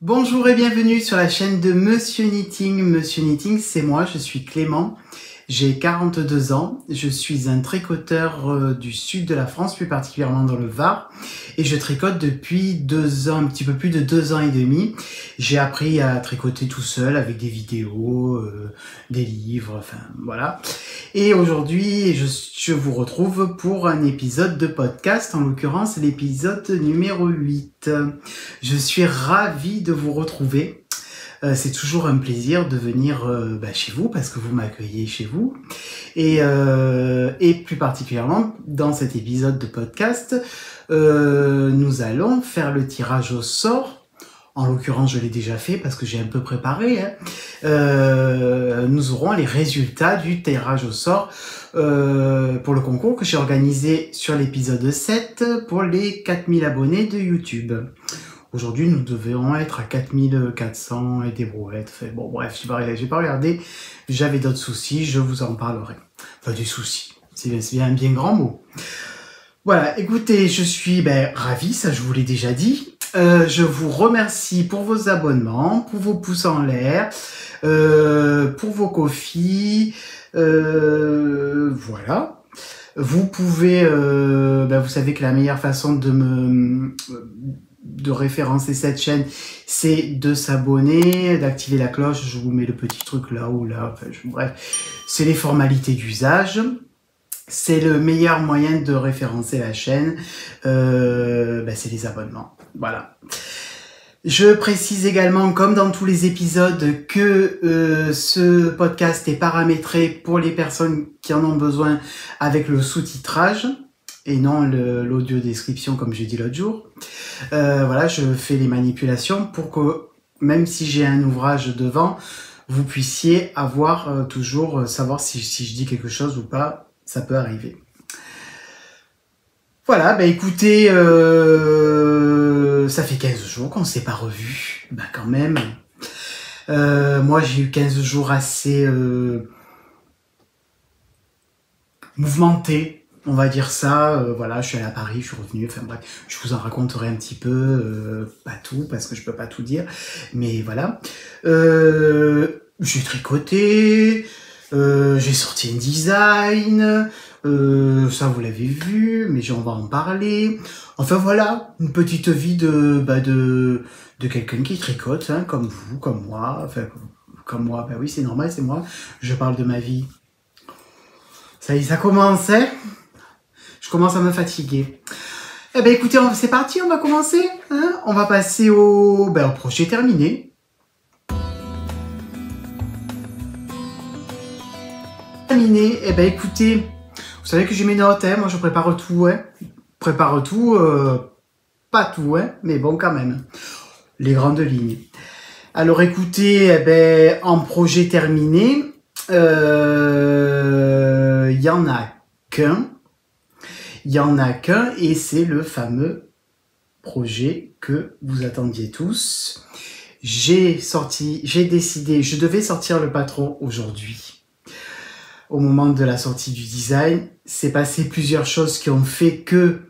Bonjour et bienvenue sur la chaîne de Monsieur Knitting. Monsieur Knitting, c'est moi, je suis Clément. J'ai 42 ans, je suis un tricoteur du sud de la France, plus particulièrement dans le Var, et je tricote depuis 2 ans, un petit peu plus de 2 ans et demi. J'ai appris à tricoter tout seul avec des vidéos, des livres, enfin voilà. Et aujourd'hui, je vous retrouve pour un épisode de podcast, en l'occurrence l'épisode numéro 8. Je suis ravie de vous retrouver. C'est toujours un plaisir de venir chez vous parce que vous m'accueillez chez vous. Et plus particulièrement, dans cet épisode de podcast, nous allons faire le tirage au sort. En l'occurrence, je l'ai déjà fait parce que j'ai un peu préparé. Nous aurons les résultats du tirage au sort pour le concours que j'ai organisé sur l'épisode 7 pour les 4000 abonnés de YouTube. Aujourd'hui, nous devions être à 4400 et des brouettes. Enfin, bon, bref, j'ai pas regardé. J'avais d'autres soucis, je vous en parlerai. Enfin, des soucis. C'est bien un bien grand mot. Voilà, écoutez, je suis ravi, ça je vous l'ai déjà dit. Je vous remercie pour vos abonnements, pour vos pouces en l'air, pour vos coffees. Voilà. Vous pouvez... vous savez que la meilleure façon de référencer cette chaîne, c'est de s'abonner, d'activer la cloche. Je vous mets le petit truc là ou là. Enfin, bref, c'est les formalités d'usage. C'est le meilleur moyen de référencer la chaîne. C'est les abonnements. Voilà. Je précise également, comme dans tous les épisodes, que ce podcast est paramétré pour les personnes qui en ont besoin avec le sous-titrage et non l'audio description comme j'ai dit l'autre jour. Voilà, je fais les manipulations pour que, même si j'ai un ouvrage devant, vous puissiez avoir toujours, savoir si je dis quelque chose ou pas, ça peut arriver. Voilà, écoutez, ça fait 15 jours qu'on ne s'est pas revus, quand même. Moi, j'ai eu 15 jours assez mouvementés. On va dire ça, voilà, je suis allé à Paris, je suis revenu, enfin bref, je vous en raconterai un petit peu, pas tout, parce que je peux pas tout dire, mais voilà. J'ai tricoté, j'ai sorti un design, ça vous l'avez vu, mais on va en parler. Enfin voilà, une petite vie de quelqu'un qui tricote, hein, comme vous, comme moi, enfin comme moi, oui c'est normal, c'est moi, je parle de ma vie. Ça y est, ça commence, hein. Je commence à me fatiguer. Écoutez, c'est parti, on va commencer. Hein, on va passer au projet terminé. Terminé. Écoutez, vous savez que j'ai mes notes, hein, moi je prépare tout. Hein. Prépare tout, pas tout, hein, mais bon quand même. Les grandes lignes. Alors écoutez, en projet terminé, il y en a qu'un. Il n'y en a qu'un et c'est le fameux projet que vous attendiez tous. J'ai décidé, je devais sortir le patron aujourd'hui. Au moment de la sortie du design, c'est passé plusieurs choses qui ont fait que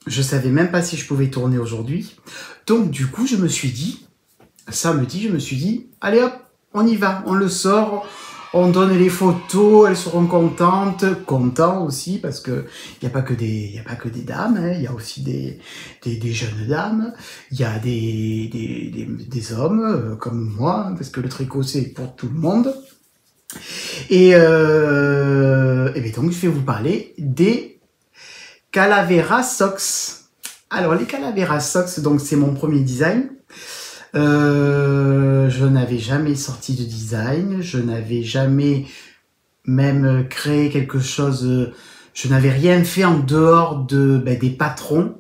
je savais même pas si je pouvais tourner aujourd'hui. Donc du coup, je me suis dit, samedi, allez hop, on y va, on le sort. On donne les photos, elles seront contentes, contents aussi, parce que il y a pas que des dames, hein, il y a aussi des jeunes dames, il y a des hommes comme moi, parce que le tricot c'est pour tout le monde. Et donc je vais vous parler des Calavera Socks. Alors les Calavera Socks, donc c'est mon premier design. Je n'avais jamais sorti de design, je n'avais jamais même créé quelque chose, je n'avais rien fait en dehors des patrons,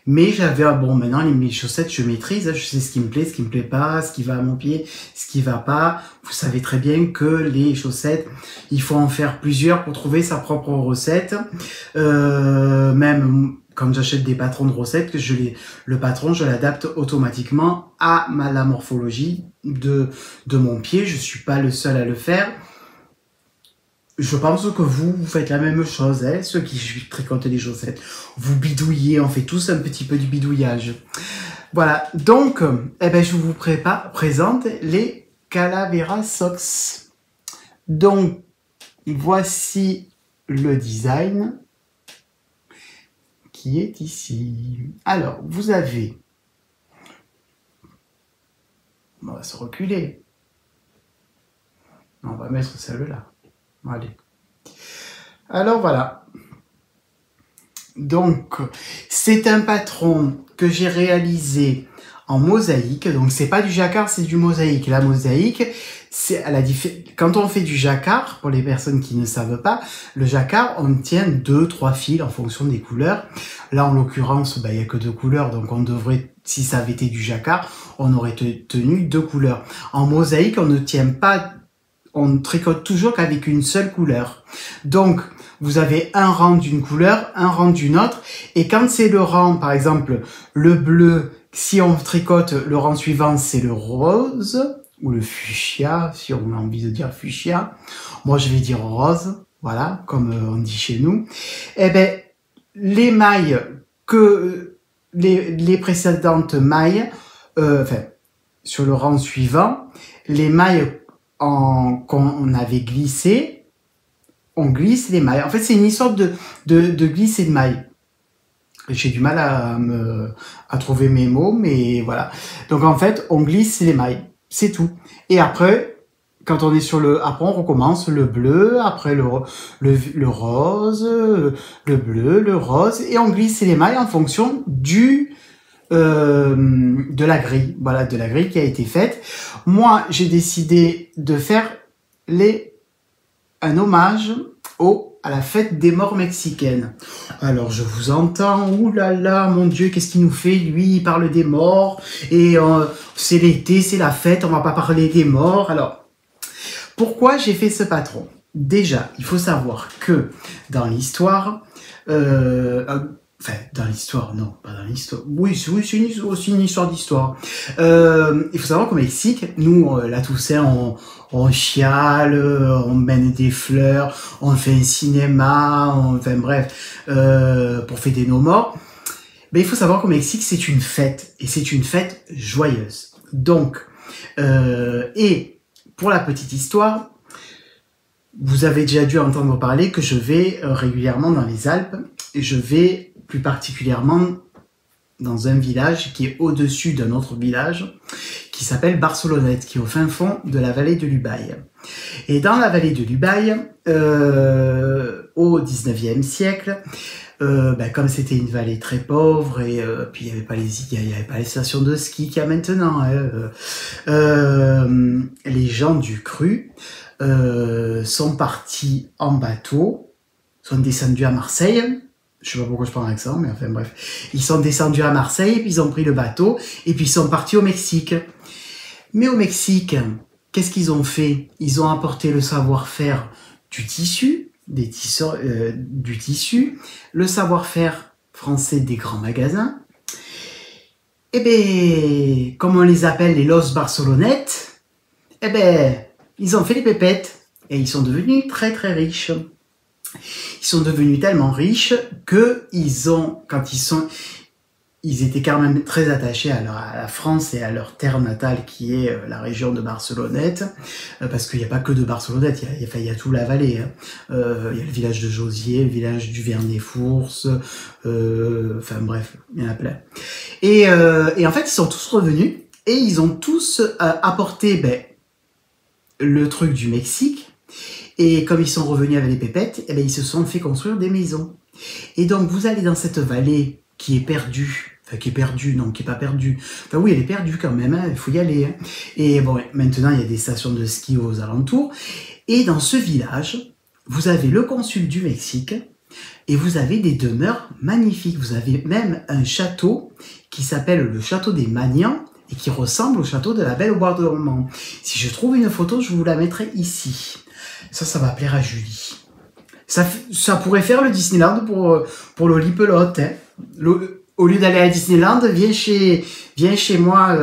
mais j'avais, maintenant mes chaussettes je maîtrise, je sais ce qui me plaît pas, ce qui va à mon pied, ce qui va pas. Vous savez très bien que les chaussettes, il faut en faire plusieurs pour trouver sa propre recette, même quand j'achète des patrons de recettes, le patron, je l'adapte automatiquement à la morphologie de mon pied. Je suis pas le seul à le faire. Je pense que vous faites la même chose, hein, ceux qui tricotent des chaussettes. Vous bidouillez, on fait tous un petit peu du bidouillage. Voilà, donc, eh ben, je vous présente les Calavera Socks. Donc, voici le design qui est ici. Alors, vous avez... On va se reculer. On va mettre celle-là. Allez. Alors, voilà. Donc, c'est un patron que j'ai réalisé en mosaïque. Donc, c'est pas du jacquard, c'est du mosaïque. La mosaïque, c'est quand on fait du jacquard, pour les personnes qui ne savent pas, le jacquard, on tient 2-3 fils en fonction des couleurs. Là, en l'occurrence, il n'y a que 2 couleurs, donc on devrait, si ça avait été du jacquard, on aurait tenu 2 couleurs. En mosaïque, on ne tient pas, on tricote toujours qu'avec une seule couleur. Donc, vous avez un rang d'une couleur, un rang d'une autre, et quand c'est le rang, par exemple, le bleu, si on tricote, le rang suivant, c'est le rose, ou le fuchsia, si on a envie de dire fuchsia. Moi, je vais dire rose, voilà, comme on dit chez nous. Eh ben, les mailles les précédentes mailles, sur le rang suivant, les mailles qu'on avait glissées, on glisse les mailles. En fait, c'est une histoire de glisser de mailles. J'ai du mal à trouver mes mots, mais voilà. Donc, en fait, on glisse les mailles. C'est tout. Et après, quand on est après, on recommence le bleu, après le rose, le bleu, le rose, et on glisse les mailles en fonction de la grille. Voilà, de la grille qui a été faite. Moi, j'ai décidé de faire un hommage à la fête des morts mexicaine. Alors, je vous entends, oulala, mon Dieu, qu'est-ce qu'il nous fait, lui, il parle des morts, et c'est l'été, c'est la fête, on va pas parler des morts. Alors, pourquoi j'ai fait ce patron? Déjà, il faut savoir que dans l'histoire, dans l'histoire, non, pas dans l'histoire. Oui, c'est aussi une histoire d'histoire. Il faut savoir qu'au Mexique, nous, la Toussaint, on chiale, on mène des fleurs, on fait un cinéma, enfin bref, pour fêter nos morts. Mais il faut savoir qu'au Mexique, c'est une fête, et c'est une fête joyeuse. Donc, et pour la petite histoire, vous avez déjà dû entendre parler que je vais régulièrement dans les Alpes, et je vais plus particulièrement dans un village qui est au-dessus d'un autre village, qui s'appelle Barcelonnette, qui est au fin fond de la vallée de l'Ubaye. Et dans la vallée de l'Ubaye, au 19e siècle, comme c'était une vallée très pauvre, et puis il n'y avait pas les stations de ski qu'il y a maintenant, les gens du cru sont partis en bateau, sont descendus à Marseille. Je sais pas pourquoi je prends l'accent, mais enfin bref. Ils sont descendus à Marseille, puis ils ont pris le bateau, et puis ils sont partis au Mexique. Mais au Mexique, qu'est-ce qu'ils ont fait? Ils ont apporté le savoir-faire du tissu, du tissu, le savoir-faire français des grands magasins. Eh ben, comme on les appelle les Los Barcelonettes, eh ben, ils ont fait des pépettes, et ils sont devenus très très riches. Ils sont devenus tellement riches que ils étaient quand même très attachés à la France et à leur terre natale qui est la région de Barcelonnette, parce qu'il n'y a pas que de Barcelonnette, il y a tout la vallée. Il y a le village de Josier, le village du Vernet-Fours, enfin bref, il y en a plein. Et en fait, ils sont tous revenus et ils ont tous apporté le truc du Mexique. Et comme ils sont revenus avec les pépettes, eh ben, ils se sont fait construire des maisons. Et donc, vous allez dans cette vallée qui est perdue. Enfin, qui est perdue, non, qui est pas perdue. Enfin, oui, elle est perdue quand même, hein, il faut y aller. Hein. Et bon, maintenant, il y a des stations de ski aux alentours. Et dans ce village, vous avez le consul du Mexique et vous avez des demeures magnifiques. Vous avez même un château qui s'appelle le château des Magnans et qui ressemble au château de la Belle au Bois dormant. Si je trouve une photo, je vous la mettrai ici. Ça va plaire à Julie. Ça pourrait faire le Disneyland pour Loli Pelote. Hein. Au lieu d'aller à Disneyland, viens chez moi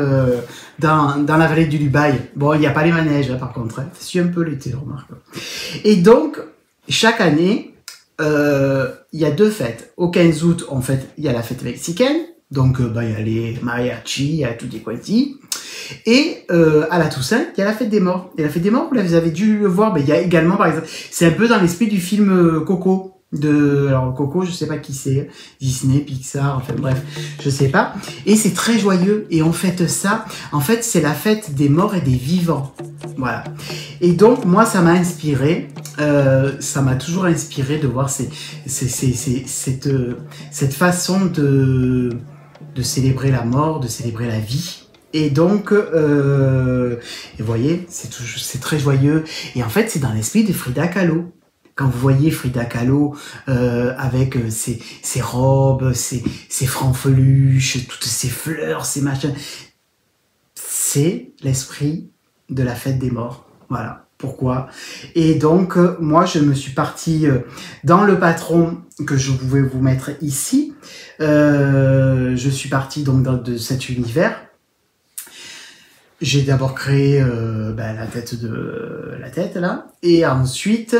dans la vallée du Lubaï. Bon, il n'y a pas les manèges, hein, par contre. Hein. C'est un peu l'été, remarque. Et donc, chaque année, il y a 2 fêtes. Au 15 août, il y a la fête mexicaine. Donc, il y a les mariachis, il y a tutti quanti. Et à la Toussaint, il y a la fête des morts. Et la fête des morts, vous avez dû le voir, il y a également, par exemple, c'est un peu dans l'esprit du film Coco. Alors Coco, je sais pas qui c'est, Disney, Pixar, enfin bref, je sais pas. Et c'est très joyeux. Et on fête ça. En fait, c'est la fête des morts et des vivants. Voilà. Et donc, moi, ça m'a inspiré. Ça m'a toujours inspiré de voir cette façon de célébrer la mort, de célébrer la vie. Et donc, et vous voyez, c'est très joyeux. Et en fait, c'est dans l'esprit de Frida Kahlo. Quand vous voyez Frida Kahlo avec ses robes, ses francs-feluches, toutes ces fleurs, ces machins, c'est l'esprit de la fête des morts. Voilà pourquoi. Et donc, moi, je me suis parti dans le patron que je pouvais vous mettre ici. Je suis parti donc de cet univers. J'ai d'abord créé la tête là, et ensuite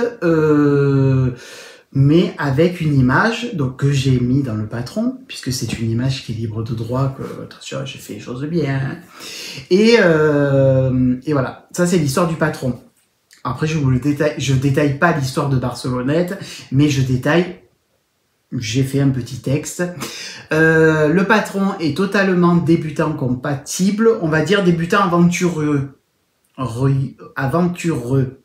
mais avec une image donc que j'ai mis dans le patron, puisque c'est une image qui est libre de droit, que attention, j'ai fait les choses bien. Et voilà, ça c'est l'histoire du patron. Après je détaille pas l'histoire de Barcelonnette, mais j'ai fait un petit texte. Le patron est totalement débutant compatible, on va dire débutant aventureux. Aventureux.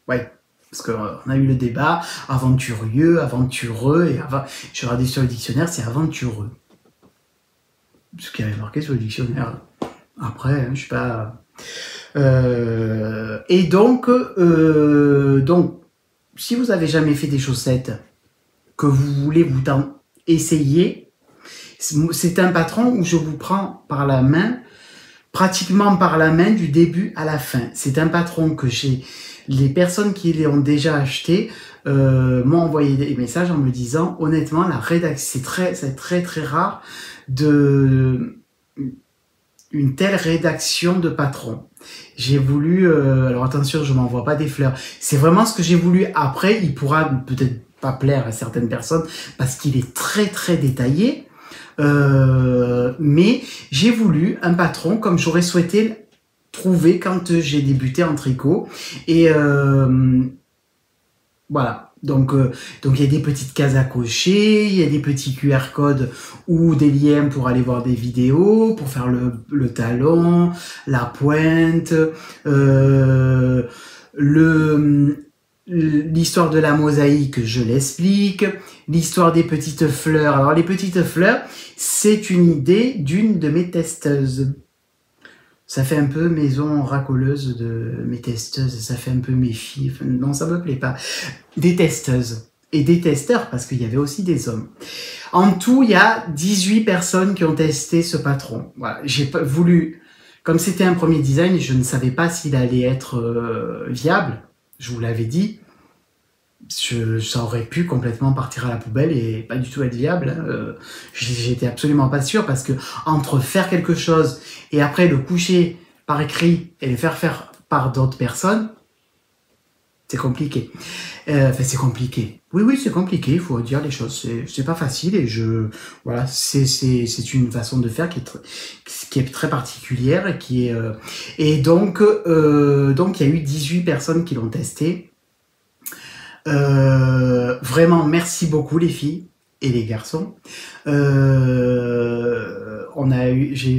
Ouais, parce qu'on a eu le débat, aventureux, et je regardais sur le dictionnaire, c'est aventureux. Ce qui avait marqué sur le dictionnaire. Après, hein, je sais pas... et donc, si vous avez jamais fait des chaussettes, que vous voulez vous essayer, c'est un patron où je vous prends par la main, pratiquement par la main du début à la fin. C'est un patron que les personnes qui l'ont déjà acheté m'ont envoyé des messages en me disant, honnêtement, la rédaction, c'est très rare une telle rédaction de patron. J'ai voulu, alors attention, je m'envoie pas des fleurs. C'est vraiment ce que j'ai voulu. Après, il pourra peut-être pas plaire à certaines personnes parce qu'il est très détaillé. Mais j'ai voulu un patron comme j'aurais souhaité trouver quand j'ai débuté en tricot. Et voilà. Donc il y a des petites cases à cocher, il y a des petits QR codes ou des liens pour aller voir des vidéos, pour faire le talon, la pointe, l'histoire de la mosaïque, je l'explique, l'histoire des petites fleurs. Alors les petites fleurs, c'est une idée d'une de mes testeuses. Ça fait un peu maison racoleuse de mes testeuses, ça fait un peu mes filles, enfin, non ça me plaît pas. Des testeuses et des testeurs, parce qu'il y avait aussi des hommes. En tout, il y a 18 personnes qui ont testé ce patron. Voilà, j'ai pas voulu, comme c'était un premier design, je ne savais pas s'il allait être viable, je vous l'avais dit. Ça aurait pu complètement partir à la poubelle et pas du tout être viable. J'étais absolument pas sûr, parce que entre faire quelque chose et après le coucher par écrit et le faire par d'autres personnes, c'est compliqué. Enfin, c'est compliqué. Oui, c'est compliqué, il faut dire les choses. C'est pas facile et voilà, c'est une façon de faire qui est très particulière et donc il y a eu 18 personnes qui l'ont testé. Vraiment, merci beaucoup les filles et les garçons. J'ai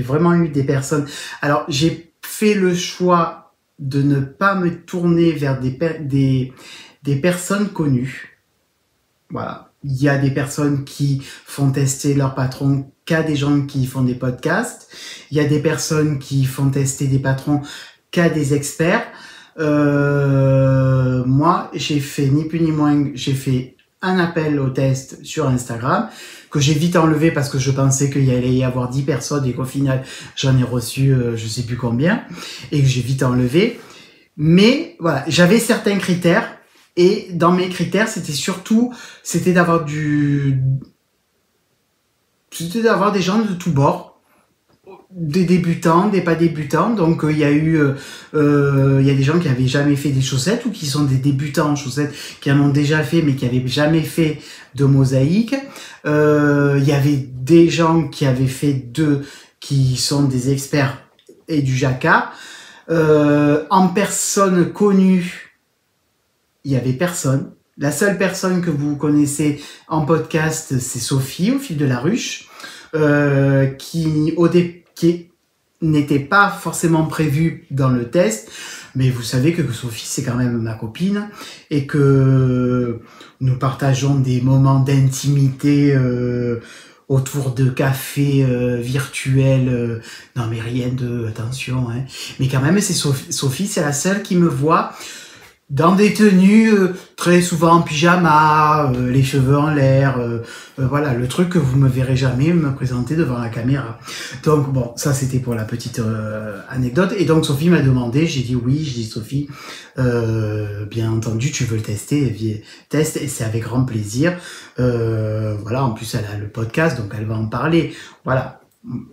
vraiment eu des personnes. Alors, j'ai fait le choix de ne pas me tourner vers des personnes connues. Voilà. Il y a des personnes qui font tester leur patron qu'à des gens qui font des podcasts. Il y a des personnes qui font tester des patrons qu'à des experts. Moi, j'ai fait ni plus ni moins, j'ai fait un appel au test sur Instagram que j'ai vite enlevé parce que je pensais qu'il allait y avoir 10 personnes et qu'au final j'en ai reçu je sais plus combien et que j'ai vite enlevé. Mais voilà, j'avais certains critères et dans mes critères c'était d'avoir des gens de tous bords. des débutants, des pas débutants. Donc il y a des gens qui avaient jamais fait des chaussettes ou qui sont des débutants en chaussettes, qui en ont déjà fait mais qui avaient jamais fait de mosaïque. Il y avait des gens qui avaient fait qui sont des experts et du jacquard. En personne connue, il y avait personne. La seule personne que vous connaissez en podcast, c'est Sophie, au fil de la ruche, qui n'était pas forcément prévue dans le test, mais vous savez que Sophie, c'est quand même ma copine, et que nous partageons des moments d'intimité autour de cafés virtuels. Non, mais rien de... Attention, hein. Mais quand même, c'est Sophie, c'est la seule qui me voit dans des tenues très souvent en pyjama, les cheveux en l'air, voilà, le truc que vous me verrez jamais me présenter devant la caméra. Donc bon, ça c'était pour la petite anecdote. Et donc Sophie m'a demandé, j'ai dit oui, j'ai dit Sophie, bien entendu, tu veux le tester, teste, et c'est avec grand plaisir. Voilà, en plus elle a le podcast, donc elle va en parler. Voilà.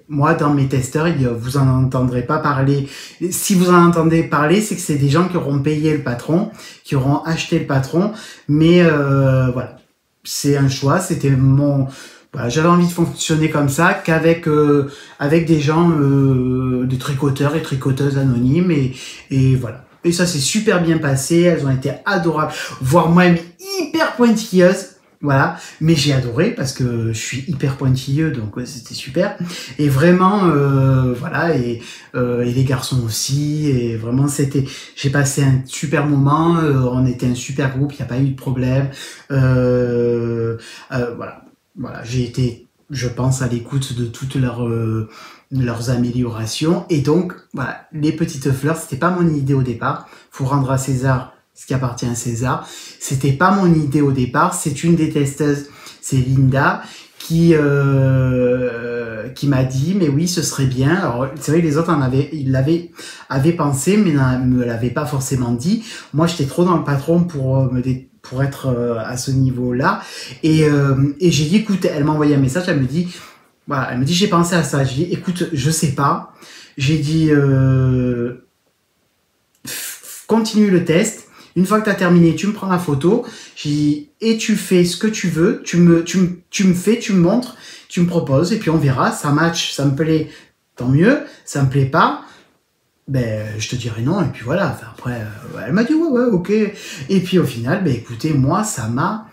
Moi, dans mes testeurs, vous en entendrez pas parler. Si vous en entendez parler, c'est que c'est des gens qui auront payé le patron, qui auront acheté le patron. Mais voilà, c'est un choix. C'était voilà, j'avais envie de fonctionner comme ça, qu'avec avec des gens, des tricoteurs et tricoteuses anonymes, et voilà. Et ça s'est super bien passé. Elles ont été adorables, voire même hyper pointilleuses. Voilà, mais j'ai adoré parce que je suis hyper pointilleux, donc ouais, c'était super. Et vraiment, voilà, et les garçons aussi, et vraiment j'ai passé un super moment. On était un super groupe, il n'y a pas eu de problème. Voilà, j'ai été, je pense, à l'écoute de toutes leurs améliorations. Et donc, voilà, les petites fleurs, c'était pas mon idée au départ. Faut rendre à César ce qui appartient à César. C'était pas mon idée au départ. C'est une des testeuses, c'est Linda, qui m'a dit, mais oui, ce serait bien. Alors, c'est vrai que les autres avaient pensé, mais ne me l'avaient pas forcément dit. Moi, j'étais trop dans le patron pour être à ce niveau-là. Et j'ai dit, écoute, elle m'a envoyé un message, elle me dit, j'ai pensé à ça. J'ai dit, écoute, je sais pas. J'ai dit, continue le test. Une fois que tu as terminé, tu me prends la photo, et tu fais ce que tu veux, tu me fais, tu me montres, tu me proposes, et puis on verra, ça match, ça me plaît, tant mieux, ça me plaît pas, ben je te dirai non, et puis voilà. Enfin, après, elle m'a dit ouais, ok, et puis au final, ben écoutez, moi ça m'a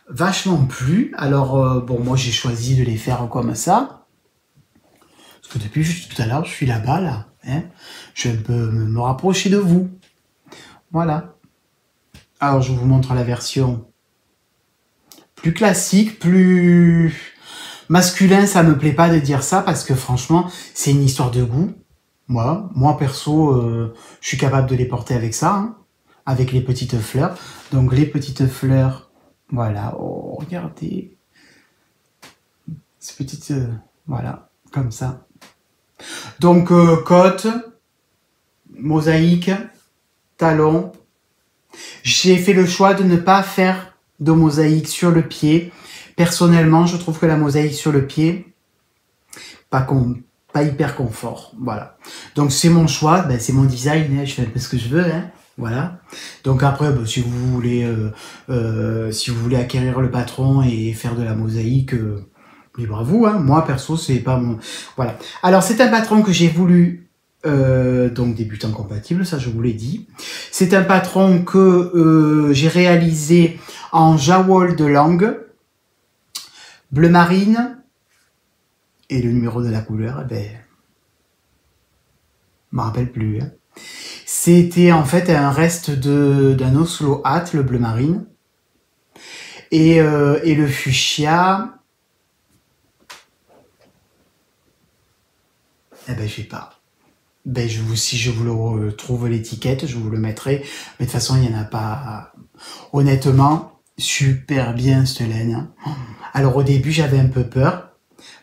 vachement plu. Alors bon, moi j'ai choisi de les faire comme ça, parce que depuis juste tout à l'heure, je suis là-bas, là, hein, je peux me rapprocher de vous, voilà. Alors, je vous montre la version plus classique, plus masculin. Ça me plaît pas de dire ça parce que franchement, c'est une histoire de goût. Moi perso, je suis capable de les porter avec ça, hein, avec les petites fleurs. Donc, les petites fleurs, voilà. Oh, regardez. Ces petites, voilà, comme ça. Donc, côte, mosaïque, talon. J'ai fait le choix de ne pas faire de mosaïque sur le pied. Personnellement, je trouve que la mosaïque sur le pied, pas hyper confort. Voilà. Donc c'est mon choix, ben, c'est mon design, hein, je fais un peu ce que je veux, hein. Voilà. Donc après, ben, si vous voulez acquérir le patron et faire de la mosaïque, libre à vous, hein. Moi perso, c'est pas mon. Voilà. Alors c'est un patron que j'ai voulu. Donc débutant compatible, ça je vous l'ai dit. C'est un patron que j'ai réalisé en jawol de langue, bleu marine, et le numéro de la couleur, je me rappelle plus. Hein. C'était en fait un reste d'un Oslo Hat, le bleu marine, et le fuchsia. Je sais pas. Si je vous le trouve l'étiquette, je vous le mettrai. Mais de toute façon, il n'y en a pas. Honnêtement, super bien cette laine. Alors au début, j'avais un peu peur.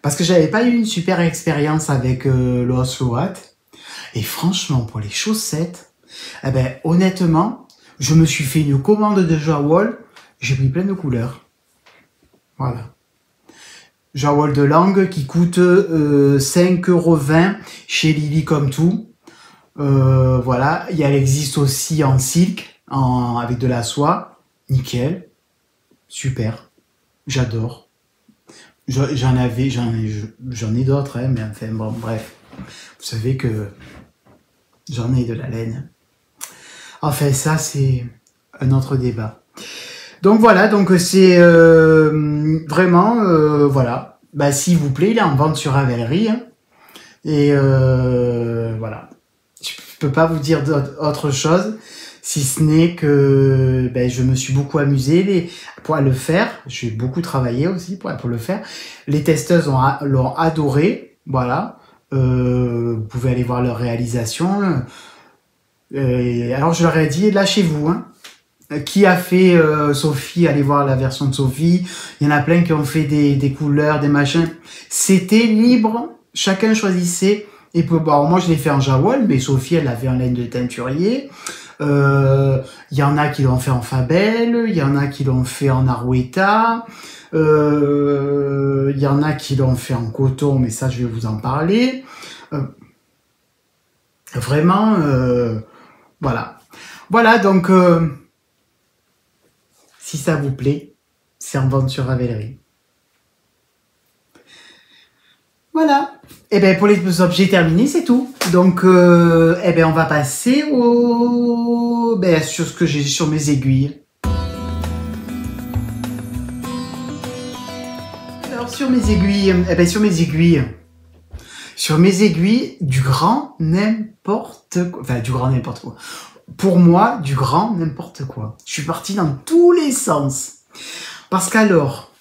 Parce que j'avais pas eu une super expérience avec le Oslo Hat. Et franchement, pour les chaussettes, honnêtement, je me suis fait une commande de jawol. J'ai pris plein de couleurs. Voilà. Jawol de langue qui coûte 5,20 € chez Lily Comme Tout. Voilà, elle existe aussi en silk, avec de la soie. Nickel, super, j'adore. J'en ai d'autres, hein, mais enfin bon, bref. Vous savez que j'en ai de la laine. Enfin, ça, c'est un autre débat. Donc voilà, donc c'est vraiment, voilà. Bah, s'il vous plaît, il est en vente sur Ravelry. Hein. Et voilà. Je peux pas vous dire autre chose, si ce n'est que je me suis beaucoup amusé pour le faire. J'ai beaucoup travaillé aussi pour le faire. Les testeuses l'ont adoré. Voilà. Vous pouvez aller voir leur réalisation. Alors je leur ai dit, lâchez-vous. Hein. Qui a fait Sophie, allez voir la version de Sophie. Il y en a plein qui ont fait des couleurs, des machins. C'était libre. Chacun choisissait. Et bon, moi je l'ai fait en Jawol, mais Sophie elle l'avait en laine de teinturier. Il y en a qui l'ont fait en Fabelle, il y en a qui l'ont fait en Arouetta, il y en a qui l'ont fait en coton, mais ça je vais vous en parler. Vraiment, voilà. Voilà, donc si ça vous plaît, c'est en vente sur Ravelry. Voilà. Et bien pour les objets terminés, c'est tout. Donc on va passer sur ce que j'ai sur mes aiguilles. Alors sur mes aiguilles, du grand n'importe quoi. Enfin, du grand n'importe quoi. Pour moi, du grand n'importe quoi. Je suis partie dans tous les sens. Parce qu'alors,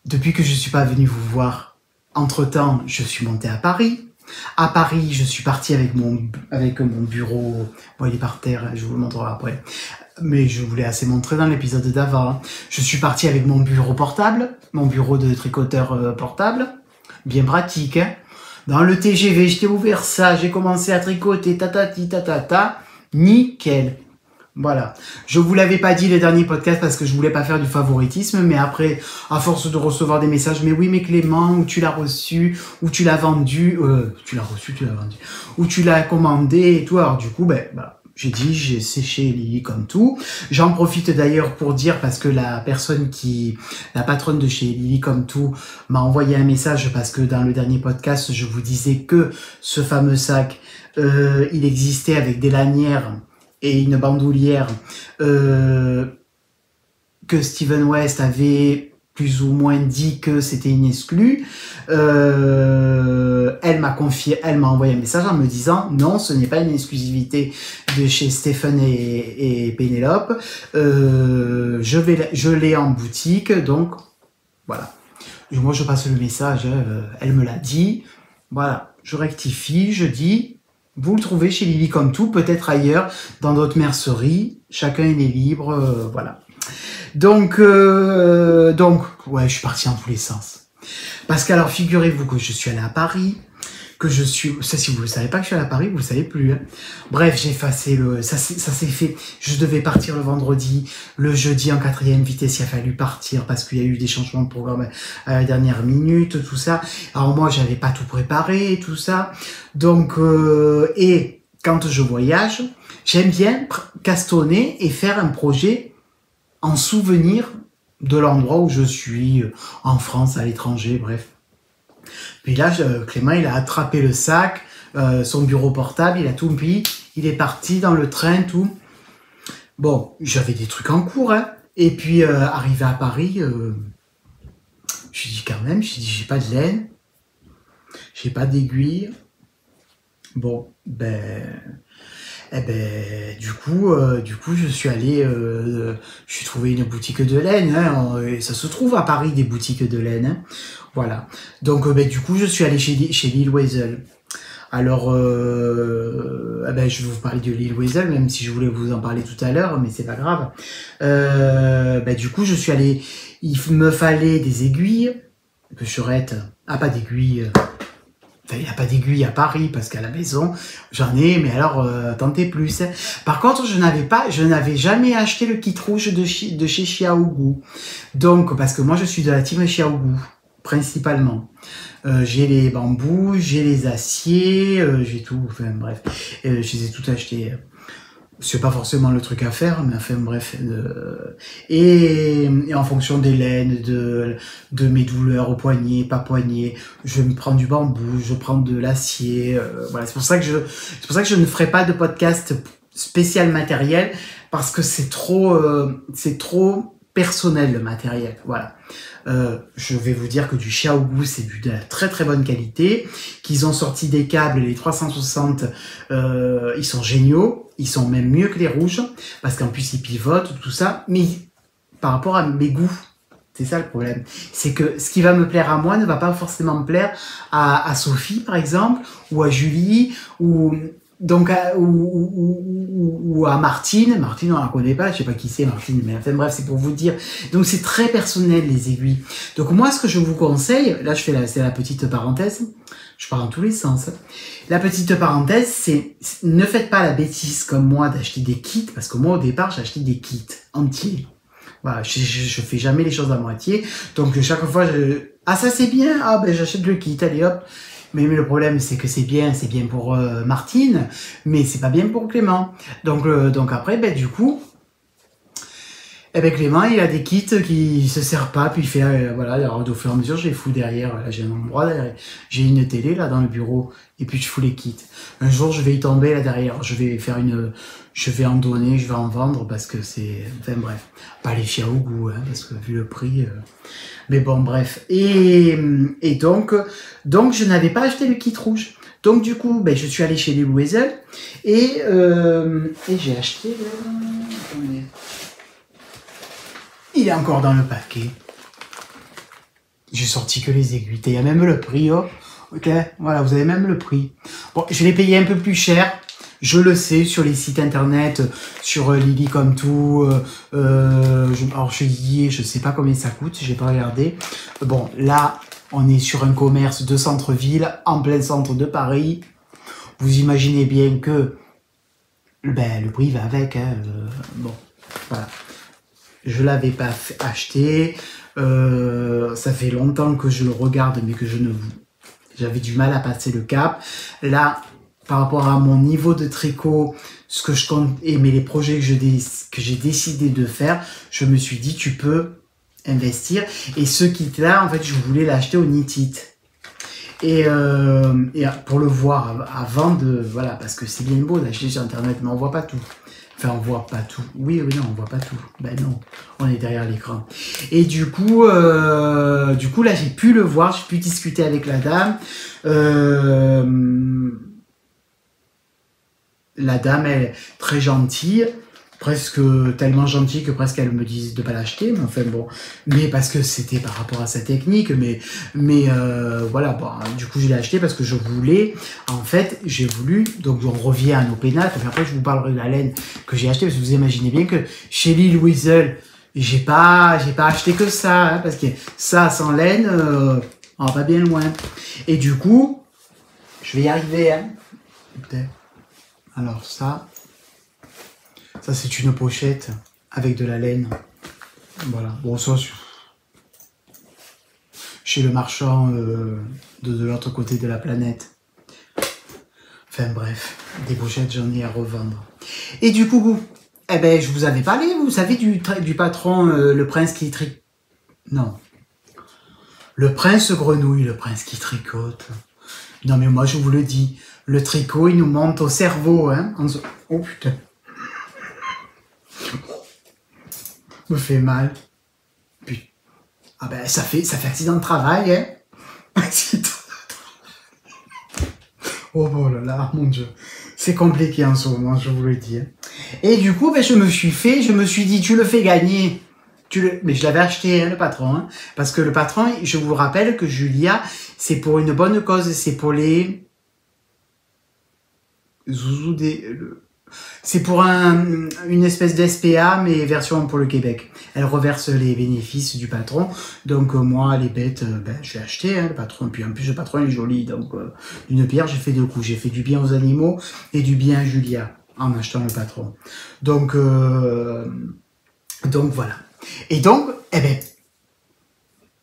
depuis que je suis pas venue vous voir, entre-temps, je suis montée à Paris. À Paris, je suis partie avec mon bureau. Bon, il est par terre, je vous le montrerai après. Mais je vous l'ai assez montré dans l'épisode d'avant. Hein. Je suis partie avec mon bureau portable, mon bureau de tricoteur portable. Bien pratique, hein. Dans le TGV, je t'ai ouvert ça, j'ai commencé à tricoter, tatata. Nickel. Voilà. Je vous l'avais pas dit le dernier podcast parce que je voulais pas faire du favoritisme, mais après, à force de recevoir des messages, mais oui, mais Clément, où tu l'as reçu, où tu l'as vendu, où tu l'as commandé et tout. Alors du coup, j'ai dit, c'est chez Lily Comme Tout. J'en profite d'ailleurs pour dire, parce que la patronne de chez Lily Comme Tout m'a envoyé un message parce que dans le dernier podcast, je vous disais que ce fameux sac, il existait avec des lanières et une bandoulière que Steven West avait plus ou moins dit que c'était une exclue. Elle m'a envoyé un message en me disant non, ce n'est pas une exclusivité de chez Stephen et Pénélope. Je l'ai en boutique, donc voilà. Moi je passe le message, elle me l'a dit. Voilà, je rectifie, je dis. Vous le trouvez chez Lily Comme Tout, peut-être ailleurs, dans d'autres merceries. Chacun il est libre, voilà. Donc, ouais, je suis partie dans tous les sens. Parce qu'alors, figurez-vous que je suis allée à Paris, ça, si vous ne savez pas que je suis allée à Paris, vous ne le savez plus. Hein. Bref, j'ai effacé ça s'est fait. Je devais partir le vendredi, le jeudi en 4e vitesse, il a fallu partir parce qu'il y a eu des changements de programme à la dernière minute, tout ça. Alors moi, j'avais pas tout préparé, tout ça. Donc, et quand je voyage, j'aime bien castonner et faire un projet en souvenir de l'endroit où je suis, en France, à l'étranger, bref. Puis là, Clément, il a attrapé le sac, son bureau portable, il a tout mis, il est parti dans le train, tout. Bon, j'avais des trucs en cours, hein. Et puis, arrivé à Paris, je dis quand même, j'ai pas de laine, j'ai pas d'aiguille. Bon, du coup, je suis allé, j'ai trouvé une boutique de laine, hein, et ça se trouve à Paris des boutiques de laine, hein, voilà. Donc, du coup, je suis allé chez Lil Weasel. Alors, je vais vous parler de Lil Weasel, même si je voulais vous en parler tout à l'heure, mais c'est pas grave. Du coup, je suis allé, il me fallait des aiguilles, pas d'aiguilles. Il n'y a pas d'aiguille à Paris parce qu'à la maison, j'en ai, mais alors, tentez plus. Par contre, je n'avais jamais acheté le kit rouge de chez Xiaogu. Donc, parce que moi, je suis de la team Xiaogu. principalement. J'ai les bambous, j'ai les aciers, j'ai tout, enfin bref, je les ai tout achetés. C'est pas forcément le truc à faire, mais enfin bref. Et en fonction des laines, de mes douleurs au poignet, pas poignet, je me prends du bambou, je prends de l'acier. Voilà, c'est pour ça que je ne ferai pas de podcast spécial matériel parce que c'est trop personnel le matériel. Voilà. Je vais vous dire que du Xiaogu, c'est de la très très bonne qualité, qu'ils ont sorti des câbles, les 360, ils sont géniaux, ils sont même mieux que les rouges, parce qu'en plus ils pivotent, tout ça, mais par rapport à mes goûts, c'est ça le problème, c'est que ce qui va me plaire à moi ne va pas forcément me plaire à Sophie par exemple, ou à Julie, ou à Martine. Martine, on la connaît pas, je sais pas qui c'est Martine, mais enfin bref, c'est pour vous dire. Donc c'est très personnel les aiguilles. Donc moi, ce que je vous conseille, là c'est la petite parenthèse, je parle dans tous les sens. La petite parenthèse, c'est ne faites pas la bêtise comme moi d'acheter des kits, parce que moi au départ j'ai acheté des kits entiers. Voilà, je fais jamais les choses à moitié. Donc chaque fois, ah ça c'est bien, ah ben j'achète le kit, allez hop. Mais le problème, c'est que c'est bien pour Martine, mais c'est pas bien pour Clément. Donc après, ben, du coup, eh ben, Clément, il a des kits qui se servent pas, puis il fait, voilà, alors au fur et à mesure, je les fous derrière. Là, j'ai un endroit derrière, j'ai une télé là dans le bureau, et puis je fous les kits. Un jour, je vais y tomber là derrière, je vais en donner, je vais en vendre parce que c'est, enfin bref, pas les Xiaogu, hein, parce que vu le prix. Mais bon, bref. Et donc, je n'avais pas acheté le kit rouge. Donc, du coup, ben, je suis allé chez les Weasel et j'ai acheté attendez. Il est encore dans le paquet. J'ai sorti que les aiguilles. Il y a même le prix, oh. Ok, voilà, vous avez même le prix. Bon, je l'ai payé un peu plus cher. Je le sais, sur les sites internet, sur Lily comme tout, alors je y ai, je sais pas combien ça coûte, j'ai pas regardé. Bon, là, on est sur un commerce de centre-ville, en plein centre de Paris. Vous imaginez bien que ben, le prix va avec. Hein, bon, voilà. Je l'avais pas acheté. Ça fait longtemps que je le regarde, mais que j'avais du mal à passer le cap. Là, par rapport à mon niveau de tricot, ce que je compte aimer, les projets que j'ai décidé de faire, je me suis dit tu peux investir. Et ce kit-là, en fait, je voulais l'acheter au Knit It. Et pour le voir avant de, voilà, parce que c'est bien beau d'acheter sur internet, mais on voit pas tout. Enfin, on voit pas tout. Oui, non, on voit pas tout. Ben non, on est derrière l'écran. Et du coup, là, j'ai pu le voir, j'ai pu discuter avec la dame. La dame, elle est très gentille, presque tellement gentille que presque elle me dit de pas l'acheter, mais enfin bon, mais parce que c'était par rapport à sa technique, mais voilà, bon, du coup je l'ai acheté parce que je voulais, en fait, j'ai voulu, donc on revient à nos pénates, puis après je vous parlerai de la laine que j'ai acheté, parce que vous imaginez bien que chez Lil Weasel, j'ai pas acheté que ça, hein, parce que ça, sans laine, on va pas bien loin. Et du coup, je vais y arriver, hein. Alors ça c'est une pochette avec de la laine. Voilà. Bon, ça, chez le marchand de l'autre côté de la planète. Enfin bref, des pochettes, j'en ai à revendre. Et du coup, eh ben, je vous avais parlé, vous savez, du patron, le prince qui tricote. Non. Le prince grenouille, le prince qui tricote. Non mais moi je vous le dis, le tricot il nous monte au cerveau, hein. Oh putain. Me fait mal. Putain. Ah ben ça fait accident de travail, hein. Accident de travail. Oh là là, mon Dieu. C'est compliqué en ce moment, je vous le dis. Hein. Et du coup, ben, je me suis dit, tu le fais gagner. Mais je l'avais acheté, hein, le patron. Hein, parce que le patron, je vous rappelle que Julia, c'est pour une bonne cause. C'est pour les... Zouzou C'est pour une espèce d'SPA, mais version pour le Québec. Elle reverse les bénéfices du patron. Donc moi, les bêtes, ben, je vais acheter, hein, le patron. Puis en plus, le patron est joli. Donc d'une pierre, j'ai fait deux coups. J'ai fait du bien aux animaux et du bien à Julia en achetant le patron. Donc voilà. Et donc, eh ben,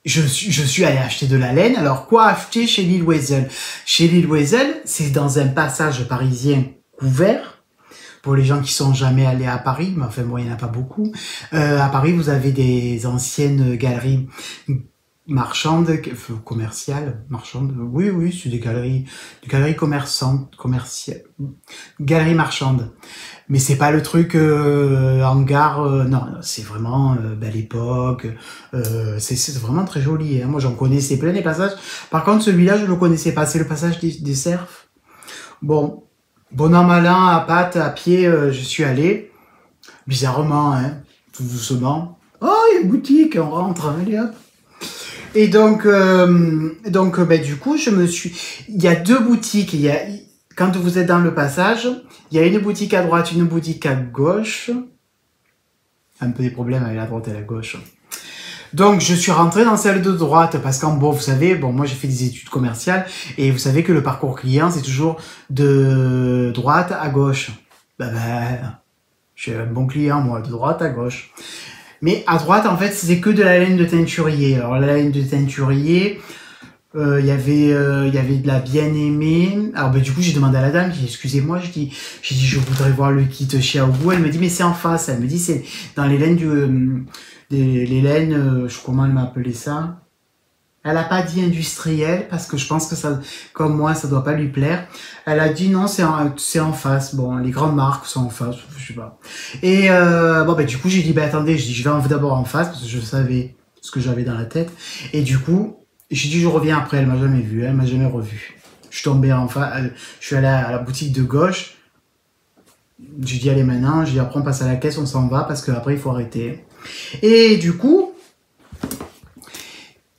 je suis allé acheter de la laine. Alors, quoi acheter chez Lil Weasel? Chez Lil Weasel, c'est dans un passage parisien couvert. Pour les gens qui sont jamais allés à Paris, mais enfin, bon, il n'y en a pas beaucoup. À Paris, vous avez des anciennes galeries marchandes, commerciales, marchandes. Oui, c'est des galeries commerçantes, commerciales, galeries marchandes. Mais c'est pas le truc hangar, non, c'est vraiment belle époque. C'est vraiment très joli. Hein. Moi, j'en connaissais plein les passages. Par contre, celui-là, je le connaissais pas. C'est le passage des cerfs. Bon an mal an, à pattes, à pied, je suis allé. Bizarrement, hein, tout doucement. Oh, il y a une boutique, on rentre, allez hop. Et donc, du coup, il y a deux boutiques. Quand vous êtes dans le passage, il y a une boutique à droite, une boutique à gauche. Un peu des problèmes avec la droite et la gauche. Donc, je suis rentré dans celle de droite parce qu'en bon, vous savez, moi j'ai fait des études commerciales et vous savez que le parcours client, c'est toujours de droite à gauche. J'ai un bon client, moi, de droite à gauche. Mais à droite, en fait, c'est que de la laine de teinturier. Alors, la laine de teinturier, il y avait de la bien-aimée. Alors, du coup, j'ai demandé à la dame, j'ai dit, excusez-moi, j'ai dit, je voudrais voir le kit Xiaogu. Elle me dit, mais c'est en face. Elle me dit, c'est dans les laines les laines, comment elle m'a appelé ça? Elle a pas dit industriel, parce que je pense que ça, comme moi, ça doit pas lui plaire. Elle a dit non, c'est en face. Bon, les grandes marques sont en face, je sais pas. Et, du coup, j'ai dit, attendez, je vais d'abord en face, parce que je savais ce que j'avais dans la tête. Et du coup, j'ai dit, je reviens après, elle m'a jamais vu, elle m'a jamais revu. Je suis tombé en face, je suis allé à la boutique de gauche. J'ai dit, allez maintenant, j'ai dit, après on passe à la caisse, on s'en va, parce que après il faut arrêter. Et du coup,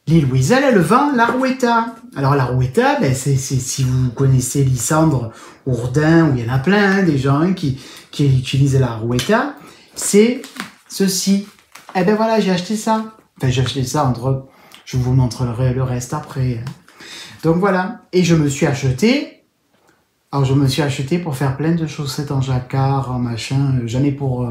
Lil Weasel, elle vend l'Arouetta. Alors l'Arouetta, c'est si vous connaissez Lysandre Ourdin, où il y en a plein, des gens qui utilisent l'Arouetta, c'est ceci. Eh ben voilà, j'ai acheté ça. Enfin, j'ai acheté ça je vous montrerai le reste après. Donc voilà. Et je me suis acheté. Alors je me suis acheté pour faire plein de chaussettes en jacquard, en machin. J'en ai pour...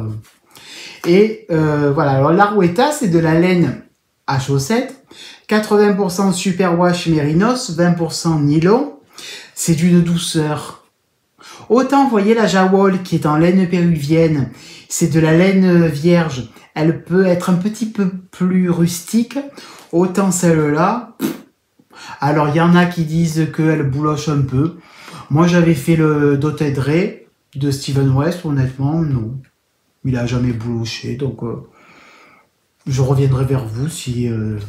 Et voilà. Alors l'Arouetta, c'est de la laine à chaussettes. 80% superwash mérinos, 20% nylon. C'est d'une douceur. Autant, vous voyez, la Jawol qui est en laine péruvienne, c'est de la laine vierge. Elle peut être un petit peu plus rustique. Autant celle-là, alors il y en a qui disent qu'elle bouloche un peu. Moi, j'avais fait le Dotted Ray de Steven West, honnêtement, non. Il a jamais bouloché, donc je reviendrai vers vous si le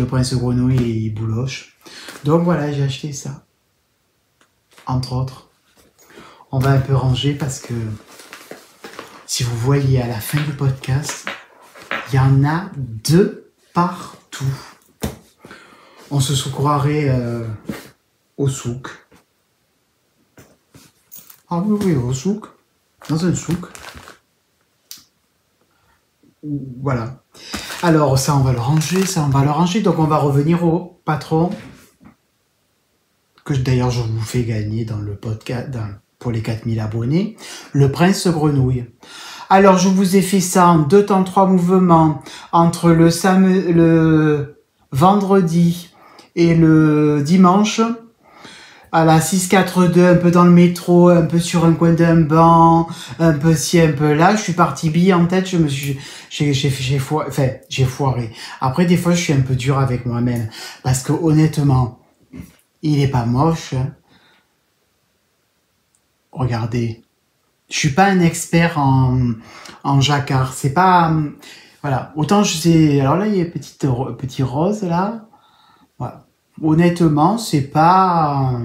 prince grenouille il bouloche. Donc voilà, j'ai acheté ça. Entre autres. On va un peu ranger parce que si vous voyez à la fin du podcast, il y en a de partout. On se croirait au souk. Ah oui, au souk. Dans un souk. Voilà. Alors ça, on va le ranger, Donc on va revenir au patron. Que d'ailleurs je vous fais gagner dans le podcast pour les 4000 abonnés. Le prince grenouille. Alors je vous ai fait ça en 2 temps 3 mouvements entre le vendredi et le dimanche. À la 6-4-2, un peu dans le métro, un peu sur un coin d'un banc, un peu ci, un peu là. Je suis parti bille en tête, j'ai foiré. Après, des fois, je suis un peu dur avec moi-même. Parce que, honnêtement, il est pas moche. Regardez. Je suis pas un expert en jacquard. C'est pas, voilà. Autant je sais, alors là, il y a petit rose, là. Voilà. Honnêtement, c'est pas...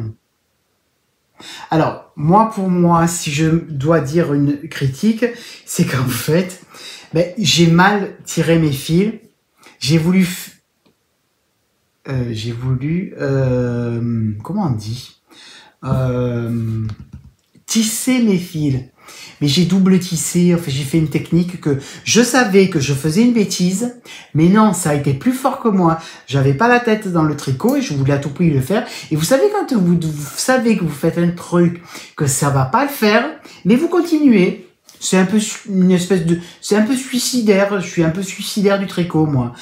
Alors, pour moi, si je dois dire une critique, c'est qu'en fait, j'ai mal tiré mes fils. J'ai voulu... comment on dit tisser mes fils. Mais j'ai double tissé, enfin j'ai fait une technique que je savais que je faisais une bêtise, mais non, ça a été plus fort que moi. J'avais pas la tête dans le tricot et je voulais à tout prix le faire. Et vous savez, quand vous savez que vous faites un truc, que ça va pas le faire, mais vous continuez. c'est un peu une espèce de... C'est un peu suicidaire, je suis un peu suicidaire du tricot, moi.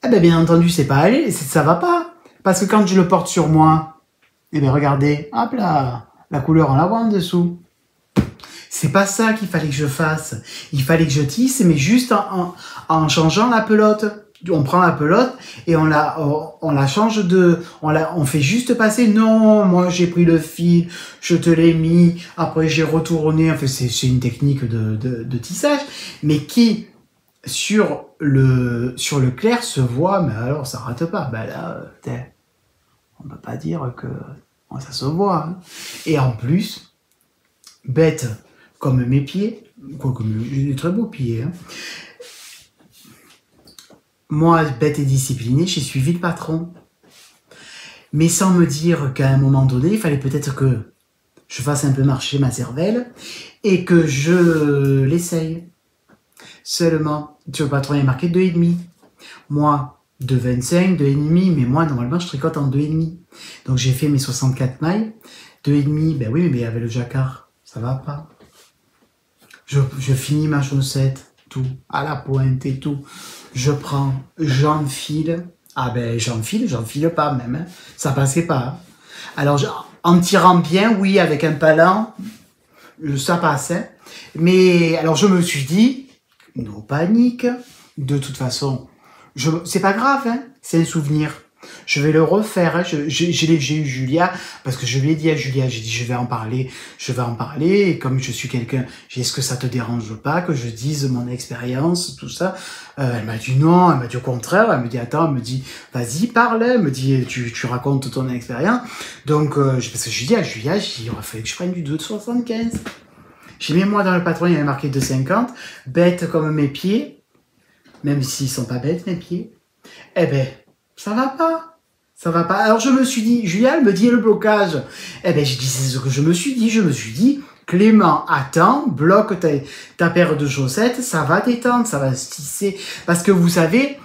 Eh ben, bien entendu, c'est pas aller, ça va pas. Parce que quand je le porte sur moi, eh bien, regardez, hop là, la couleur, on la voit en dessous. C'est pas ça qu'il fallait que je fasse. Il fallait que je tisse, mais juste en changeant la pelote. On prend la pelote et on la change on fait juste passer. Non, moi j'ai pris le fil, je te l'ai mis, après j'ai retourné. Enfin, c'est une technique de tissage, mais qui sur le clair se voit, mais alors ça rate pas. Ben là, on peut pas dire que ça se voit. Hein. Et en plus, bête comme mes pieds, quoique j'ai des très beaux pieds. Hein. Moi, bête et disciplinée, j'ai suivi le patron. Mais sans me dire qu'à un moment donné, il fallait peut-être que je fasse un peu marcher ma cervelle et que je l'essaye. Seulement, sur le patron, il est marqué 2,5. Moi, 2,25, 2,5, mais moi, normalement, je tricote en 2,5. Donc, j'ai fait mes 64 mailles. 2,5, ben oui, mais avec le jacquard, ça va pas. Je finis ma chaussette, tout, à la pointe et tout. Je prends, j'enfile. Ah ben, j'enfile pas même. Hein. Ça passait pas. Hein. Alors, en tirant bien, oui, avec un palan, ça passe. Hein. Mais, alors, je me suis dit, non panique. De toute façon, c'est pas grave, hein. C'est un souvenir. Je vais le refaire. Hein. J'ai eu Julia, parce que je lui ai dit à Julia, j'ai dit je vais en parler. Et comme je suis quelqu'un, j'ai dit est-ce que ça te dérange pas que je dise mon expérience, tout ça. Elle m'a dit non, elle m'a dit au contraire. Elle me dit attends, elle me dit vas-y parle. Elle me dit tu racontes ton expérience. Donc parce que je lui dis à Julia, il aurait fallu que je prenne du 2,75. J'ai mis moi dans le patron, il y avait marqué 2,50. Bête comme mes pieds, même s'ils sont pas bêtes mes pieds. Eh ben ça va pas. Ça va pas. Alors je me suis dit, Julia, elle me dit le blocage. Eh ben j'ai dit, c'est ce que je me suis dit. Je me suis dit, Clément, attends, bloque ta paire de chaussettes, ça va détendre, ça va se tisser. Parce que vous savez,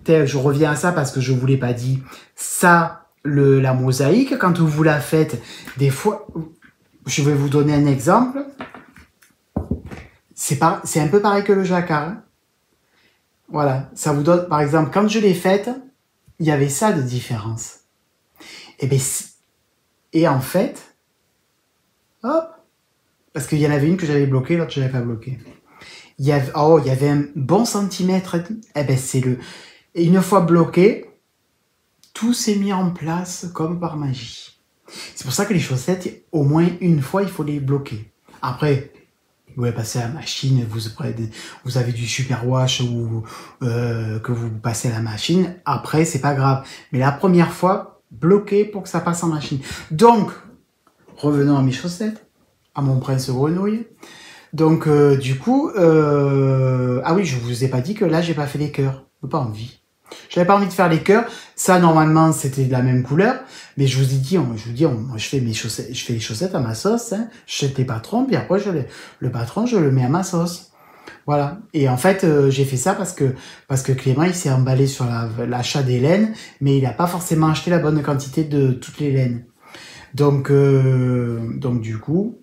je reviens à ça parce que je vous l'ai pas dit. Ça, la mosaïque, quand vous la faites, des fois, je vais vous donner un exemple. C'est un peu pareil que le jacquard. Hein. Voilà, ça vous donne, par exemple, quand je l'ai faite, il y avait ça de différence. Et en fait, hop, parce qu'il y en avait une que j'avais bloquée, l'autre je l'avais pas bloquée. Il y avait un bon centimètre. Et une fois bloqué, tout s'est mis en place comme par magie. C'est pour ça que les chaussettes, au moins une fois, il faut les bloquer. Après, vous allez passer à la machine, vous avez du superwash ou que vous passez à la machine. Après, c'est pas grave. Mais la première fois, bloqué pour que ça passe en machine. Donc, revenons à mes chaussettes, à mon prince grenouille. Donc, du coup, ah oui, je vous ai pas dit que là, j'ai pas fait les cœurs. J'ai pas envie. J'avais pas envie de faire les cœurs. Ça, normalement, c'était de la même couleur. Mais je vous ai dit, moi, je fais mes chaussettes, je fais les chaussettes à ma sauce, hein. Je jette les patrons, puis après, le patron, je le mets à ma sauce. Voilà. Et en fait, j'ai fait ça parce que Clément, il s'est emballé sur l'achat des laines, mais il a pas forcément acheté la bonne quantité de toutes les laines. Donc du coup,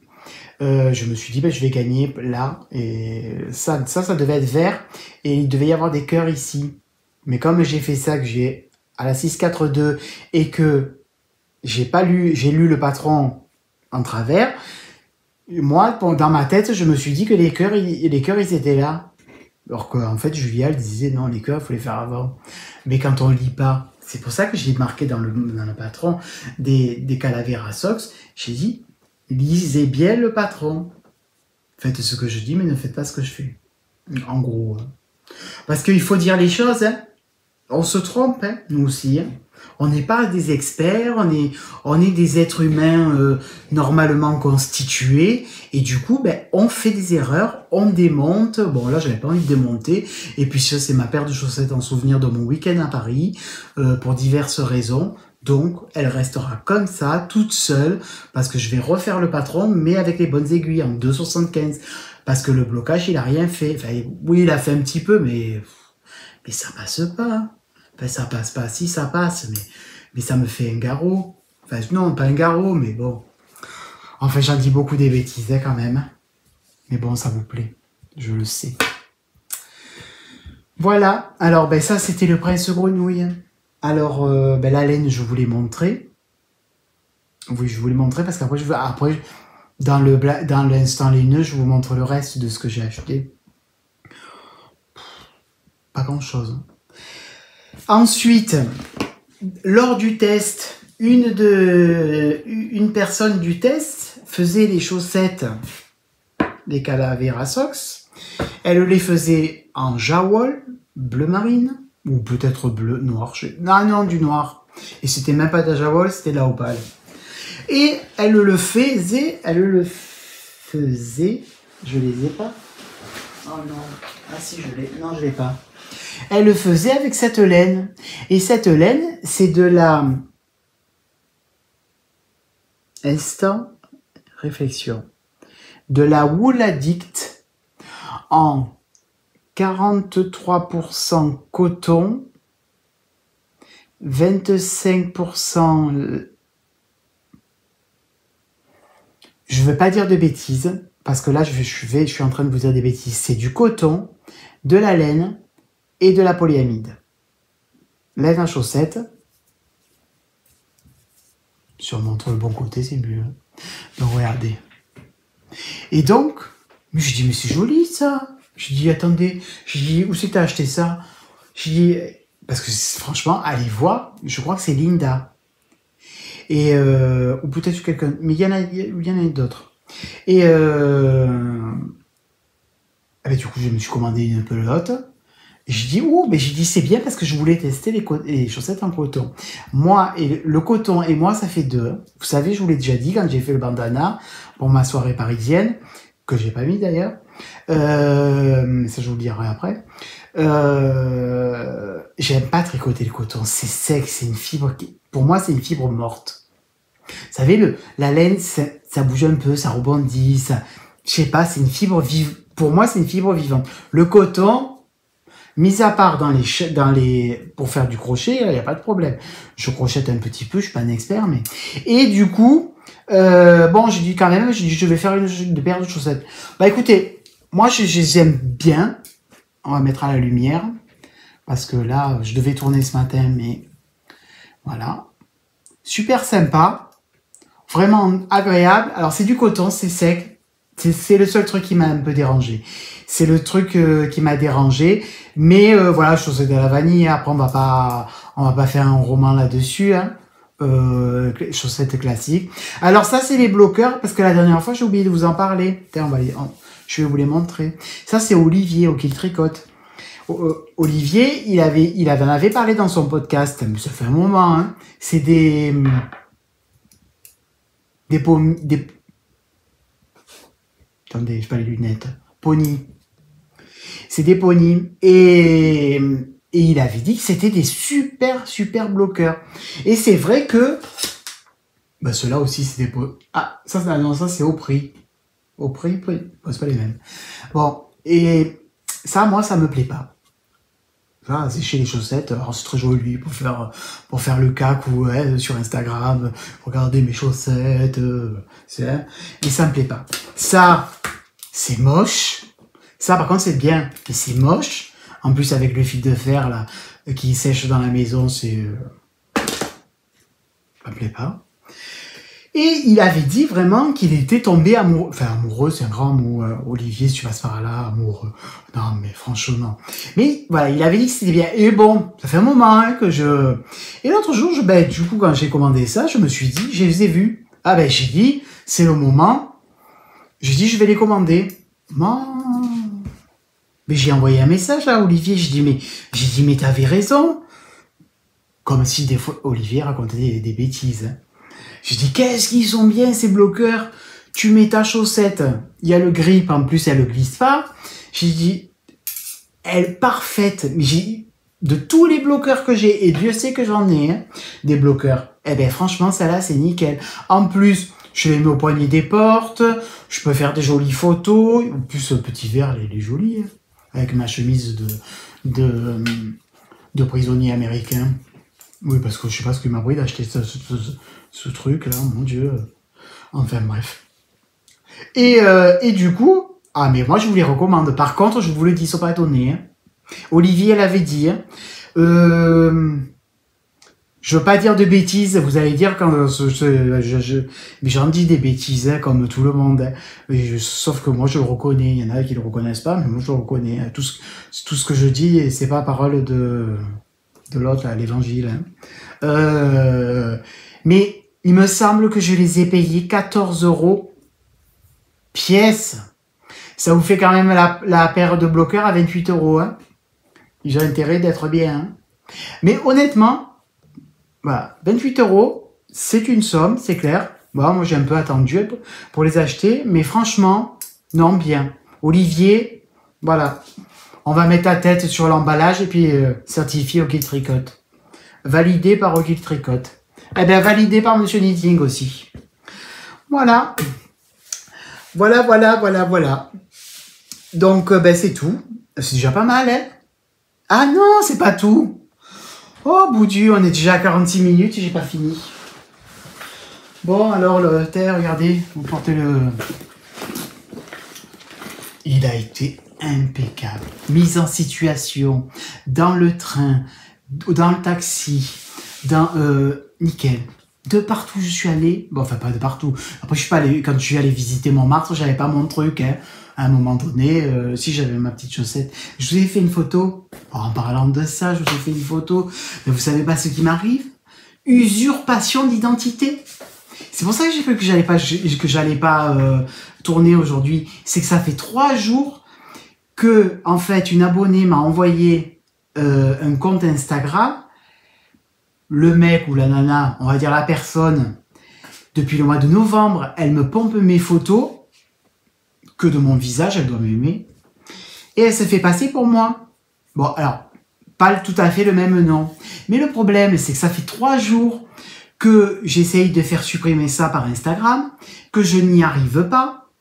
je me suis dit, je vais gagner là. Et ça devait être vert. Et il devait y avoir des cœurs ici. Mais comme j'ai fait ça, que j'ai à la 642 et que j'ai lu le patron en travers, moi, dans ma tête, je me suis dit que les cœurs, ils étaient là. Alors qu'en fait, Julia, elle disait, non, les cœurs, il faut les faire avant. Mais quand on lit pas, c'est pour ça que j'ai marqué dans le patron des Calavera Socks, j'ai dit, lisez bien le patron. Faites ce que je dis, mais ne faites pas ce que je fais. En gros. Hein. Parce qu'il faut dire les choses, hein. On se trompe, hein, nous aussi. Hein. On n'est pas des experts, on est des êtres humains normalement constitués. Et du coup, on fait des erreurs, on démonte. Bon, là, j'avais pas envie de démonter. Et puis, ça, c'est ma paire de chaussettes en souvenir de mon week-end à Paris, pour diverses raisons. Donc, elle restera comme ça, toute seule, parce que je vais refaire le patron, mais avec les bonnes aiguilles, en 2,75. Parce que le blocage, il a rien fait. Enfin, oui, il a fait un petit peu, mais ça passe pas. Enfin, ça passe pas. Si, ça passe, mais ça me fait un garrot. Enfin, non, pas un garrot, mais bon. Enfin, j'en dis beaucoup des bêtises, hein, quand même. Mais bon, ça vous plaît. Je le sais. Voilà. Alors, ben ça, c'était le prince grenouille. Alors, ben, la laine, je vous l'ai montré. Oui, je vous l'ai montré parce qu'après, dans l'instant laineux, je vous montre le reste de ce que j'ai acheté. Pas grand-chose. Ensuite, lors du test, une personne du test faisait les chaussettes des Calavera Socks. Elle les faisait en jawol, bleu marine, ou peut-être bleu, noir. Non, du noir. Et c'était même pas de la jawol, c'était de la opale. Et elle le faisait, je les ai pas. Oh non, ah si, non, je l'ai pas. Elle le faisait avec cette laine. Et cette laine, c'est de la... Instant réflexion. De la Wool Addict en 43% coton, 25%... Je ne veux pas dire de bêtises, parce que là, je suis en train de vous dire des bêtises. C'est du coton, de la laine et de la polyamide. Laine à chaussettes. Si on montre le bon côté, c'est mieux. Donc, regardez. Et donc, je dis, mais c'est joli, ça. Je dis, attendez. Je dis, où c'est que t'as acheté ça? Je dis, parce que franchement, allez voir. Je crois que c'est Linda. Et, ou peut-être quelqu'un. Mais il y en a d'autres. Et, du coup, je me suis commandé une pelote. Je dis, mais j'ai dit, c'est bien parce que je voulais tester les chaussettes en coton. Moi, et le coton et moi, ça fait deux. Vous savez, je vous l'ai déjà dit quand j'ai fait le bandana pour ma soirée parisienne, que j'ai pas mis d'ailleurs. Ça, je vous le dirai après. J'aime pas tricoter le coton. C'est sec, c'est une fibre pour moi, c'est une fibre morte. Vous savez, la laine, ça bouge un peu, ça rebondit, je sais pas, c'est une fibre vive. Pour moi, c'est une fibre vivante. Le coton, mis à part pour faire du crochet, il n'y a pas de problème. Je crochette un petit peu, je suis pas un expert, mais... Et du coup, j'ai dit quand même, je vais faire une paire de chaussettes. Bah écoutez, moi, je les aime bien. On va mettre à la lumière. Parce que là, je devais tourner ce matin, mais... Voilà. Super sympa. Vraiment agréable. Alors, c'est du coton, c'est sec. C'est le seul truc qui m'a un peu dérangé. C'est le truc qui m'a dérangé. Mais voilà, chaussettes de la vanille. Après, on va pas faire un roman là-dessus. Hein. Chaussettes classiques. Alors ça, c'est les bloqueurs. Parce que la dernière fois, j'ai oublié de vous en parler. Tiens, je vais vous les montrer. Ça, c'est Olivier, au qu'il tricote. Olivier, il en avait parlé dans son podcast. Mais ça fait un moment. Hein. C'est des attendez, j'ai pas les lunettes. Pony. C'est des ponis. Et il avait dit que c'était des super bloqueurs. Et c'est vrai que... Bah, ceux-là aussi, c'est des ponis. Ah, ça c'est au prix. Au prix, c'est pas les mêmes. Bon, et ça, moi, ça me plaît pas. Ça, c'est chez les chaussettes. Alors, c'est très joli pour faire le cac ou sur Instagram. Regardez mes chaussettes. Mais ça me plaît pas. Ça, c'est moche. Ça, par contre, c'est bien. Mais c'est moche. En plus, avec le fil de fer, là, qui sèche dans la maison, ça me plaît pas. Et il avait dit vraiment qu'il était tombé amoureux. Enfin, amoureux, c'est un grand mot. Olivier, si tu passes par là, amoureux. Non, mais franchement. Mais voilà, il avait dit que c'était bien. Et bon, ça fait un moment hein, que je... Et l'autre jour, du coup, quand j'ai commandé ça, je me suis dit, je les ai vus. Ah ben, j'ai dit, c'est le moment. J'ai dit, je vais les commander. Mais j'ai envoyé un message à Olivier. J'ai dit, mais t'avais raison. Comme si des fois, Olivier racontait des bêtises. Hein. J'ai dit, qu'est-ce qu'ils sont bien ces bloqueurs. Tu mets ta chaussette, il y a le grip, en plus elle ne glisse pas. J'ai dit, elle est parfaite. Mais de tous les bloqueurs que j'ai, et Dieu sait que j'en ai, hein, des bloqueurs, eh ben franchement, celle-là, c'est nickel. En plus, je les mets au poignet des portes, je peux faire des jolies photos. En plus, ce petit verre, il est joli, hein, avec ma chemise de prisonnier américain. Oui, parce que je sais pas ce qui m'a pris d'acheter ce truc là, mon Dieu. Enfin bref. Et du coup, Ah, mais moi, je vous les recommande. Par contre, je vous le dis, ils sont pas étonnés. Hein. Olivier, elle avait dit... Hein, je veux pas dire de bêtises, vous allez dire quand mais j'en dis des bêtises, hein, comme tout le monde. Hein. Sauf que moi je le reconnais, il y en a qui le reconnaissent pas, mais moi je le reconnais. Hein. Tout ce que je dis, c'est pas parole de l'autre, l'évangile. Hein. Mais il me semble que je les ai payés 14 € pièce. Ça vous fait quand même la paire de bloqueurs à 28 €. Hein. Ils ont intérêt d'être bien. Hein. Mais honnêtement, voilà, 28 €, c'est une somme, c'est clair. Bon, moi, j'ai un peu attendu pour les acheter, mais franchement, non, bien. Olivier, voilà. On va mettre ta tête sur l'emballage et puis certifié au Kit Tricote. Validé par au Kit Tricote. Eh bien, validé par Monsieur Knitting aussi. Voilà. Voilà. Donc, ben, c'est tout. C'est déjà pas mal, hein? Ah non, c'est pas tout. Oh, boudu, on est déjà à 46 minutes et j'ai pas fini. Bon, alors, le thé, regardez, vous portez le... Il a été impeccable. Mise en situation, dans le train, dans le taxi, dans... nickel. De partout où je suis allé, bon, enfin, pas de partout. Après, je suis pas allé, quand je suis allé visiter Montmartre, j'avais pas mon truc, hein. À un moment donné, si j'avais ma petite chaussette, je vous ai fait une photo. Oh, en parlant de ça, je vous ai fait une photo. Mais vous savez pas ce qui m'arrive? Usurpation d'identité. C'est pour ça que j'ai cru que j'allais pas tourner aujourd'hui. C'est que ça fait 3 jours que, en fait, une abonnée m'a envoyé un compte Instagram. Le mec ou la nana, on va dire la personne, depuis le mois de novembre, elle me pompe mes photos. Que de mon visage, elle doit m'aimer. Et elle se fait passer pour moi. Bon, alors, pas tout à fait le même nom. Mais le problème, c'est que ça fait 3 jours que j'essaye de faire supprimer ça par Instagram, que je n'y arrive pas,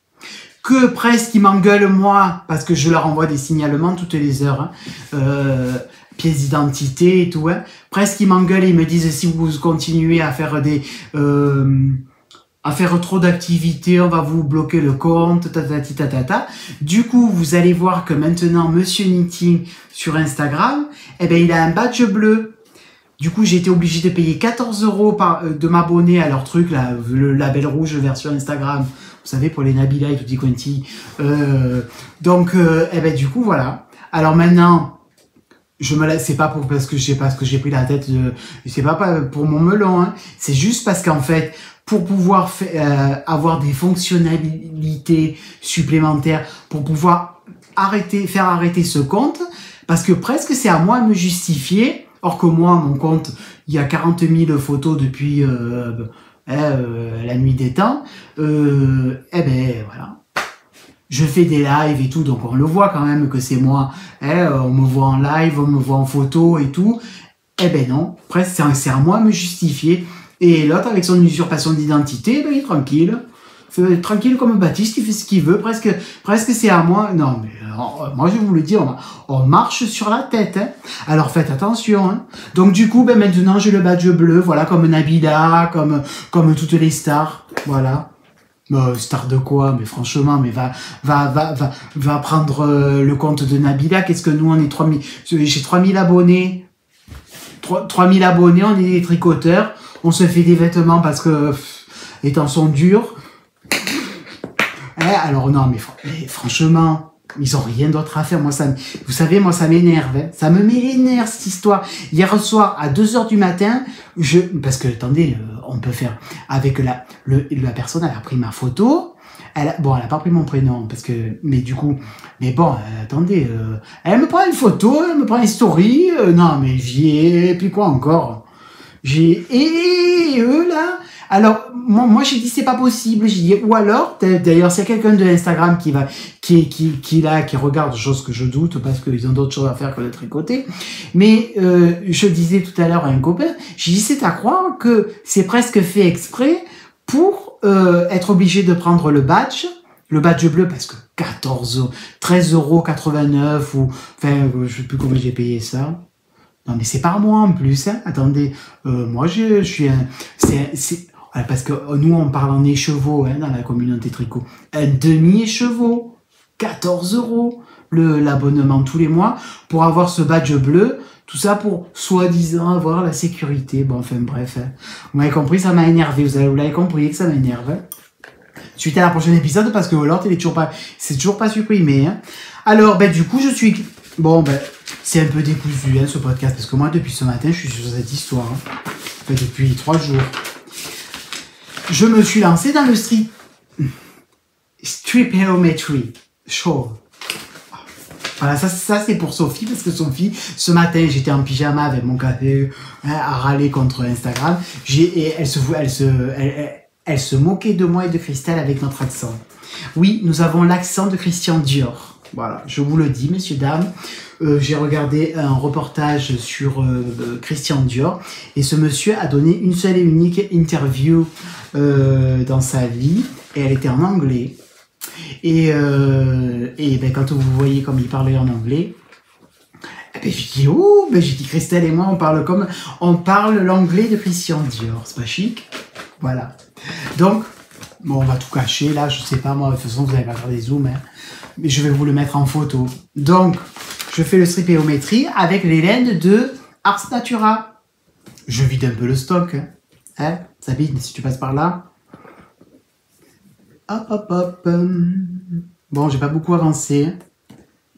que presque ils m'engueulent moi, parce que je leur envoie des signalements toutes les heures, hein, pièces d'identité et tout, hein. Presque ils m'engueulent et ils me disent si vous continuez à faire trop d'activités, on va vous bloquer le compte, ta. Du coup, vous allez voir que maintenant, Monsieur Knitting sur Instagram, eh ben, il a un badge bleu. Du coup, j'ai été obligé de payer 14 € de m'abonner à leur truc, là, le label rouge version Instagram. Vous savez, pour les Nabila et tutti quanti. Donc, eh ben, du coup, voilà. Alors maintenant, c'est pas parce que j'ai pris la tête c'est pas pour mon melon, hein. C'est juste parce qu'en fait, pour pouvoir avoir des fonctionnalités supplémentaires, pour pouvoir faire arrêter ce compte, parce que presque c'est à moi de me justifier, or que moi, mon compte, il y a 40 000 photos depuis la nuit des temps, eh ben voilà. Je fais des lives et tout, donc on le voit quand même que c'est moi. On me voit en live, on me voit en photo et tout. Eh ben non, presque c'est à moi de me justifier. Et l'autre, avec son usurpation d'identité, ben, il est tranquille. Tranquille comme Baptiste, il fait ce qu'il veut. Presque c'est à moi. Non, mais moi, je vous le dis, on marche sur la tête. Hein. Alors, faites attention. Hein. Donc, du coup, ben, maintenant, j'ai le badge bleu. Voilà, comme Nabila, comme toutes les stars. Voilà. Star de quoi? Mais franchement, mais va prendre le compte de Nabila. Qu'est-ce que nous, on est 3000... J'ai 3000 abonnés. 3000 abonnés, on est des tricoteurs. On se fait des vêtements parce que les temps sont durs. Alors non, mais franchement, ils ont rien d'autre à faire. Moi, vous savez, moi, ça m'énerve. Hein. Ça me m'énerve, cette histoire. Hier soir, à 2 h du matin, parce que, attendez, on peut faire avec la personne, elle a pris ma photo. Elle a pas pris mon prénom, attendez, elle me prend une photo, elle me prend une story, non, mais puis quoi encore? Eux là, alors, moi j'ai dit c'est pas possible, j'ai dit, ou alors, d'ailleurs, c'est quelqu'un de Instagram qui regarde, chose que je doute, parce qu'ils ont d'autres choses à faire que de tricoter, mais, je disais tout à l'heure à un copain, j'ai dit, c'est à croire que c'est presque fait exprès pour être obligé de prendre le badge bleu, parce que 13,89 €, ou, enfin, je sais plus combien j'ai payé ça. Non, mais c'est par mois en plus, hein. Attendez, moi je suis parce que nous on parle en écheveau, hein, dans la communauté tricot. Un demi-écheveau, 14 € l'abonnement tous les mois pour avoir ce badge bleu. Tout ça pour soi-disant avoir la sécurité. Bon, enfin bref. Hein. Vous m'avez compris, ça m'a énervé. Vous l'avez compris que ça m'énerve. Hein. Suite à la prochaine épisode parce que l'autre, c'est toujours pas supprimé. Hein. Alors, ben du coup, je suis... Bon, ben, c'est un peu décousu hein, ce podcast parce que moi, depuis ce matin, je suis sur cette histoire. Hein. Enfin, depuis 3 jours. Je me suis lancé dans le Stripéométrie Show. Voilà, ça c'est pour Sophie, parce que Sophie, ce matin, j'étais en pyjama avec mon café à râler contre Instagram. Et elle se moquait de moi et de Christelle avec notre accent. Oui, nous avons l'accent de Christian Dior. Voilà, je vous le dis, messieurs, dames. J'ai regardé un reportage sur Christian Dior et ce monsieur a donné une seule et unique interview dans sa vie et elle était en anglais. Et ben, quand vous voyez comme il parlait en anglais, ben, j'ai dit Christelle et moi on parle l'anglais de Christian Dior, c'est pas chic, voilà. Donc bon, on va tout cacher là, je sais pas moi, de toute façon vous n'allez pas faire des zooms, hein, mais je vais vous le mettre en photo. Donc je fais le stripéométrie avec les laines de Ars Natura. Je vide un peu le stock, hein, Sabine, si tu passes par là. Hop, hop, hop. Bon, j'ai pas beaucoup avancé.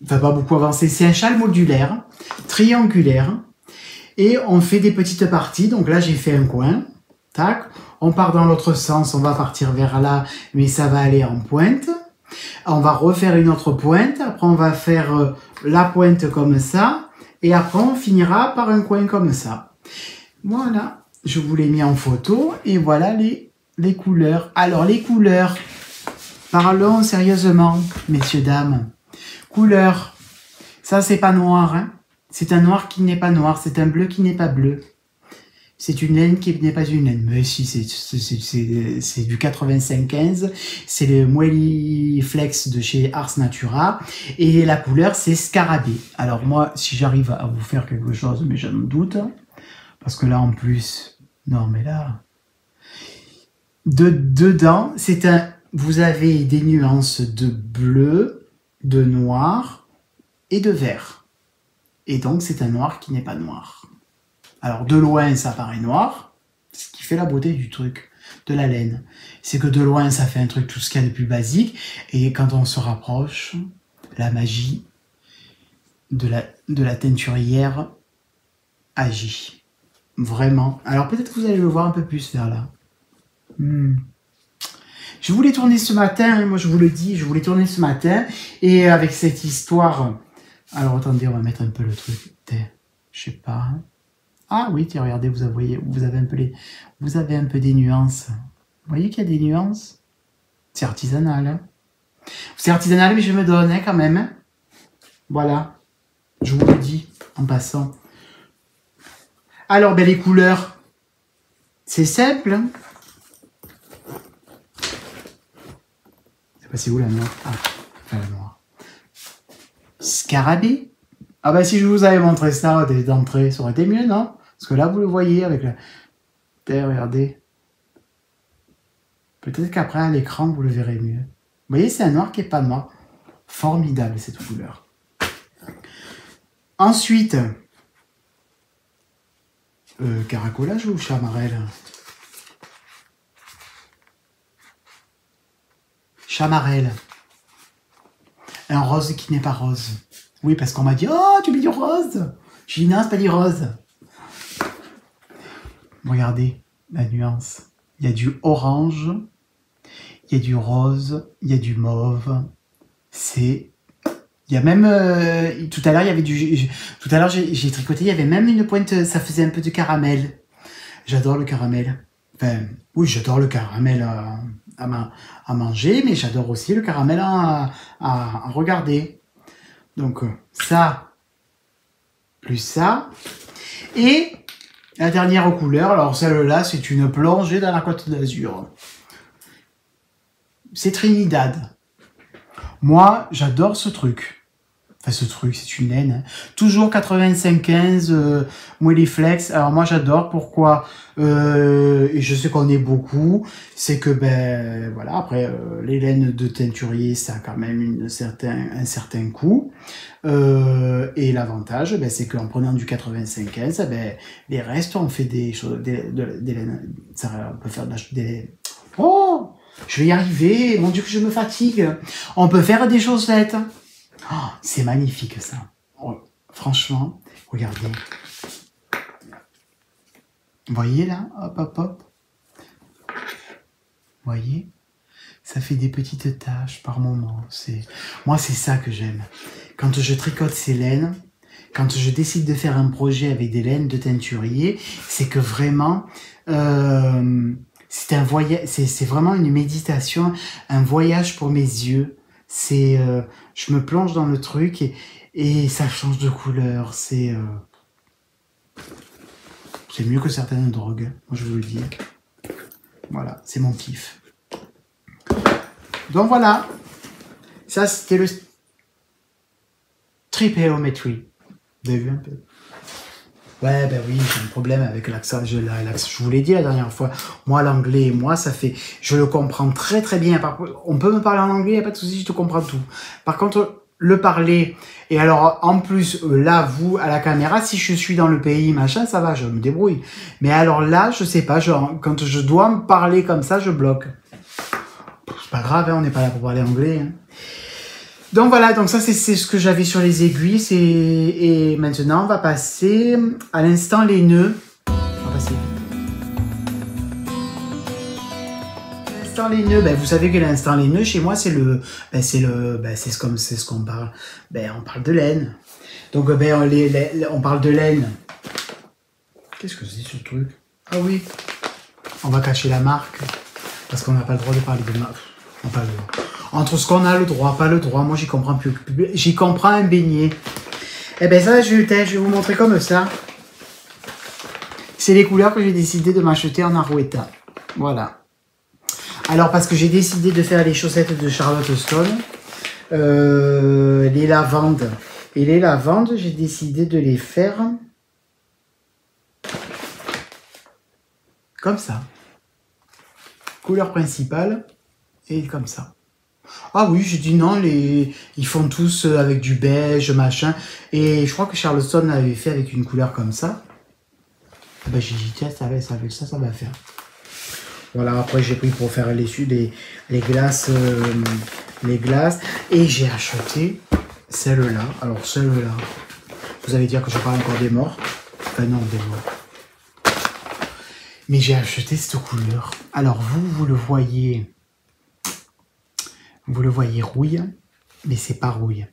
Enfin, pas beaucoup avancé. C'est un châle modulaire, triangulaire. Et on fait des petites parties. Donc là, j'ai fait un coin. Tac. On part dans l'autre sens. On va partir vers là, mais ça va aller en pointe. On va refaire une autre pointe. Après, on va faire la pointe comme ça. Et après, on finira par un coin comme ça. Voilà. Je vous l'ai mis en photo. Et voilà les couleurs. Alors, les couleurs... Parlons sérieusement, messieurs, dames. Couleur, ça c'est pas noir, hein. C'est un noir qui n'est pas noir, c'est un bleu qui n'est pas bleu. C'est une laine qui n'est pas une laine. Mais si, c'est du 85-15, c'est le Mueli Flex de chez Ars Natura. Et la couleur, c'est Scarabée. Alors moi, si j'arrive à vous faire quelque chose, mais j'en doute, parce que là en plus, non mais là... Dedans, c'est un... Vous avez des nuances de bleu, de noir et de vert. Et donc, c'est un noir qui n'est pas noir. Alors, de loin, ça paraît noir. Ce qui fait la beauté du truc, de la laine. C'est que de loin, ça fait un truc tout ce qu'il y a de plus basique. Et quand on se rapproche, la magie de la teinturière agit. Vraiment. Alors, peut-être que vous allez le voir un peu plus vers là. Je voulais tourner ce matin, moi je vous le dis, je voulais tourner ce matin, et avec cette histoire... Alors attendez, on va mettre un peu le truc, je sais pas... Hein. Ah oui, tiens, regardez, vous avez un peu des nuances. Vous voyez qu'il y a des nuances? C'est artisanal, hein. C'est artisanal, mais je me donne, hein, quand même. Hein. Voilà, je vous le dis, en passant. Alors, ben les couleurs, c'est simple, hein. C'est où la noire? Ah, enfin la noire. Scarabée. Ah bah si je vous avais montré ça d'entrée, ça aurait été mieux, non? Parce que là, vous le voyez avec la... Regardez. Peut-être qu'après, à l'écran, vous le verrez mieux. Vous voyez, c'est un noir qui n'est pas noir. Formidable, cette couleur. Ensuite, caracolage ou chamarelle? Chamarelle. Un rose qui n'est pas rose. Oui, parce qu'on m'a dit « Oh, tu mets du rose !» J'ai dit « Non, c'est pas du rose. » Regardez la nuance. Il y a du orange, il y a du rose, il y a du mauve. C'est... Il y a même... tout à l'heure, il y avait du... Tout à l'heure, j'ai tricoté, il y avait même une pointe, ça faisait un peu de caramel. J'adore le caramel. Enfin, oui, j'adore le caramel à manger, mais j'adore aussi le caramel à regarder. Donc, ça, plus ça. Et la dernière couleur, alors celle-là, c'est une plongée dans la Côte d'Azur. C'est Trinidad. Moi, j'adore ce truc. Enfin, ce truc, c'est une laine. Hein. Toujours 95-15, Moelliflex. Alors moi, j'adore. Pourquoi et je sais qu'on est beaucoup. C'est que, ben, voilà, après, les laines de teinturier, ça a quand même un certain coût. Et l'avantage, ben, c'est qu'en prenant du 85-15, ben, les restes, on fait des choses, des laines. Ça, on peut faire des... Oh, je vais y arriver. Mon Dieu, que je me fatigue. On peut faire des chaussettes. Oh, c'est magnifique ça. Oh, franchement, regardez. Vous voyez là? Hop, hop, hop. Vous voyez? Ça fait des petites taches par moment. Moi, c'est ça que j'aime. Quand je tricote ces laines, quand je décide de faire un projet avec des laines de teinturier, c'est que vraiment, c'est un voyage, c'est vraiment une méditation, un voyage pour mes yeux. Je me plonge dans le truc et ça change de couleur. C'est mieux que certaines drogues, moi je vous le dis. Voilà, c'est mon kiff. Donc voilà, ça c'était le tripéométrie. Vous avez vu un peu? Ouais, ben oui, j'ai un problème avec l'accent. Je vous l'ai dit la dernière fois. Moi, l'anglais, ça fait... Je le comprends très très bien. On peut me parler en anglais, il n'y a pas de souci, je te comprends tout. Par contre, le parler, et alors en plus, là, vous, à la caméra, si je suis dans le pays, machin, ça va, je me débrouille. Mais alors là, je sais pas, quand je dois me parler comme ça, je bloque. C'est pas grave, hein, on n'est pas là pour parler anglais. Hein. Donc voilà, donc ça c'est ce que j'avais sur les aiguilles. Et maintenant on va passer à l'instant les nœuds. On va passer vite. L'instant les nœuds, ben, vous savez que l'instant les nœuds chez moi c'est ce qu'on parle. Ben, on parle de laine. Donc ben, on parle de laine. Qu'est-ce que c'est ce truc? Ah oui. On va cacher la marque parce qu'on n'a pas le droit de parler de marque. On n'a pas le droit. Entre ce qu'on a le droit, pas le droit, moi j'y comprends plus. J'y comprends un beignet. Eh ben ça, je vais vous montrer comme ça. C'est les couleurs que j'ai décidé de m'acheter en Arouetta. Voilà. Alors parce que j'ai décidé de faire les chaussettes de Charlotte Stone. Les lavandes. Et les lavandes, j'ai décidé de les faire comme ça. Couleur principale et comme ça. Ah oui, j'ai dit non, ils font tous avec du beige, machin. Et je crois que Charleston l'avait fait avec une couleur comme ça. Ben, j'ai dit, tiens, avec ça, ça va faire. Voilà, après j'ai pris pour faire les glaces. Et j'ai acheté celle-là. Alors celle-là, vous allez dire que je parle encore des morts. Enfin non, des morts. Mais j'ai acheté cette couleur. Alors vous le voyez... Vous le voyez rouille, mais c'est pas rouille.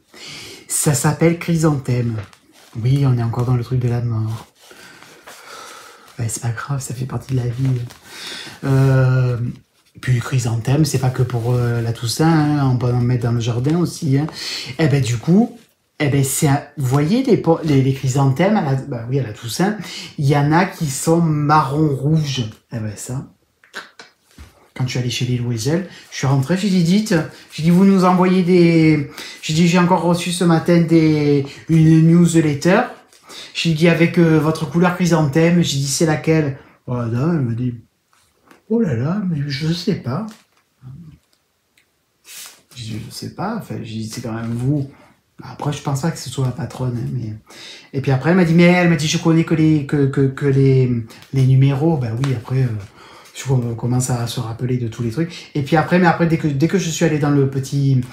Ça s'appelle chrysanthème. Oui, on est encore dans le truc de la mort. Ouais, c'est pas grave, ça fait partie de la vie. Puis chrysanthème, c'est pas que pour la Toussaint, hein, on peut en mettre dans le jardin aussi. Hein. Et ben du coup, vous voyez les chrysanthèmes à la Toussaint, il y en a qui sont marron-rouge. Eh ben ça... Quand je suis allé chez Lille Weisel, je suis rentré, j'ai dit, vous nous envoyez des... J'ai dit, j'ai encore reçu ce matin une newsletter. J'ai dit, avec votre couleur chrysanthème, j'ai dit, c'est laquelle? Voilà, elle m'a dit, oh là là, mais je sais pas. J'ai dit, je sais pas, enfin, j'ai dit, c'est quand même vous. Après, je pense pas que ce soit la patronne, hein, mais... Et puis après, elle m'a dit, je connais que les numéros. Ben oui, après... on commence à se rappeler de tous les trucs. Et puis après, dès que je suis allé dans le petit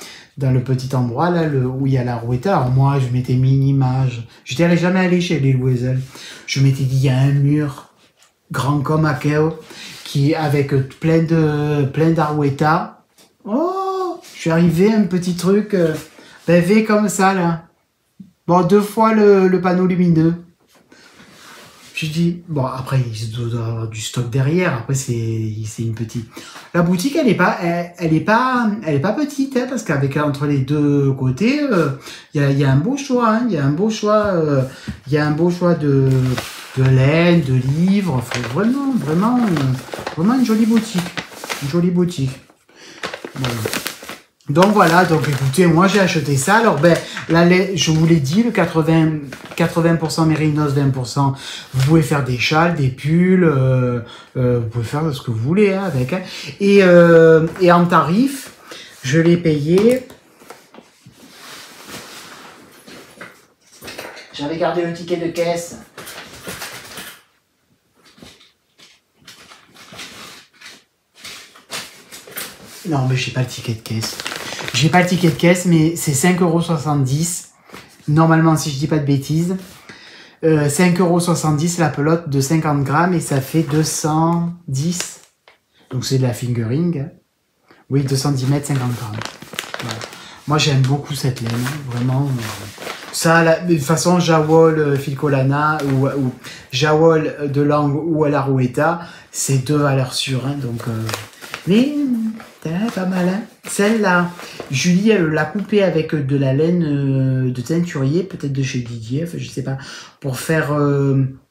endroit là, où il y a la Rouetta, alors moi, je m'étais mis une image. J'étais jamais allé chez les Louisel. Je m'étais dit, il y a un mur grand comme Akeo, qui avec plein d'Arouetta. Oh, je suis arrivé, un petit truc pavé comme ça là. Bon, 2 fois le panneau lumineux. Je dis, bon, après, il doit avoir du stock derrière. Après, c'est une petite... La boutique, elle est pas petite, hein, parce qu'avec entre les deux côtés, il y a un beau choix, hein, il y a un beau choix de laine, de livres. Enfin, vraiment une jolie boutique. Une jolie boutique. Voilà. Donc voilà, donc écoutez, moi j'ai acheté ça. Alors ben, je vous l'ai dit, le 80% mérinos, 20%, vous pouvez faire des châles, des pulls, vous pouvez faire ce que vous voulez hein, avec. Hein. Et en tarif, je l'ai payé. J'avais gardé le ticket de caisse. Non, mais j'ai pas le ticket de caisse. J'ai pas le ticket de caisse, mais c'est 5,70 €. Normalement, si je dis pas de bêtises. 5,70 € la pelote de 50 grammes et ça fait 210. Donc c'est de la fingering. Hein. Oui, 210 mètres, 50 grammes. Voilà. Moi, j'aime beaucoup cette laine. Hein, vraiment. Ça, de toute façon, Jawol Filcolana ou Jawol de Langue ou Alaroueta, c'est deux valeurs sûres. Hein, donc, mais pas mal. Hein. Celle-là, Julie, elle l'a coupée avec de la laine de teinturier, peut-être de chez Didier, enfin, je sais pas, pour faire,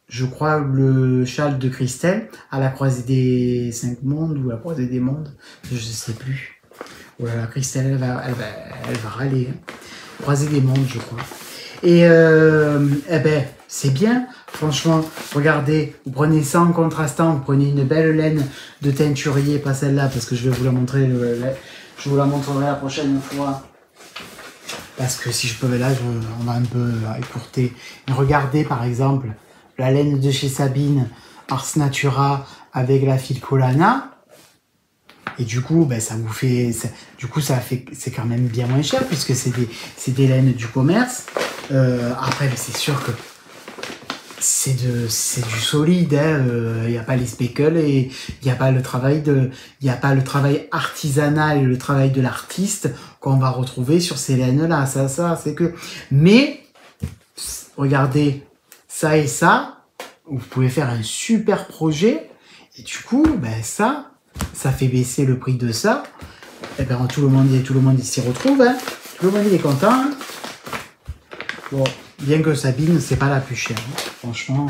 je crois, le châle de Christelle à la croisée des 5 mondes ou à la croisée des mondes, je sais plus. Voilà, Christelle, elle va râler. Hein. Croisée des mondes, je crois. Et eh ben, c'est bien, franchement, regardez, vous prenez ça en contrastant, vous prenez une belle laine de teinturier, pas celle-là, parce que je vais vous la montrer, je vous la montrerai la prochaine fois, parce que si je peux, là, on va un peu écourter. Mais regardez, par exemple, la laine de chez Sabine, Ars Natura, avec la Filcolana, et du coup, ben, ça vous fait, c'est quand même bien moins cher, puisque c'est des laines du commerce. Après, c'est sûr que c'est du solide, il n'y a pas les speckles et il n'y a pas le travail artisanal et le travail de l'artiste qu'on va retrouver sur ces laines-là. Ça, c'est que. Mais, regardez, ça et ça, vous pouvez faire un super projet et du coup, ben ça fait baisser le prix de ça. Et ben tout le monde s'y retrouve, hein. Tout le monde est content. Hein. Bon, bien que Sabine, c'est pas la plus chère. Hein. Franchement,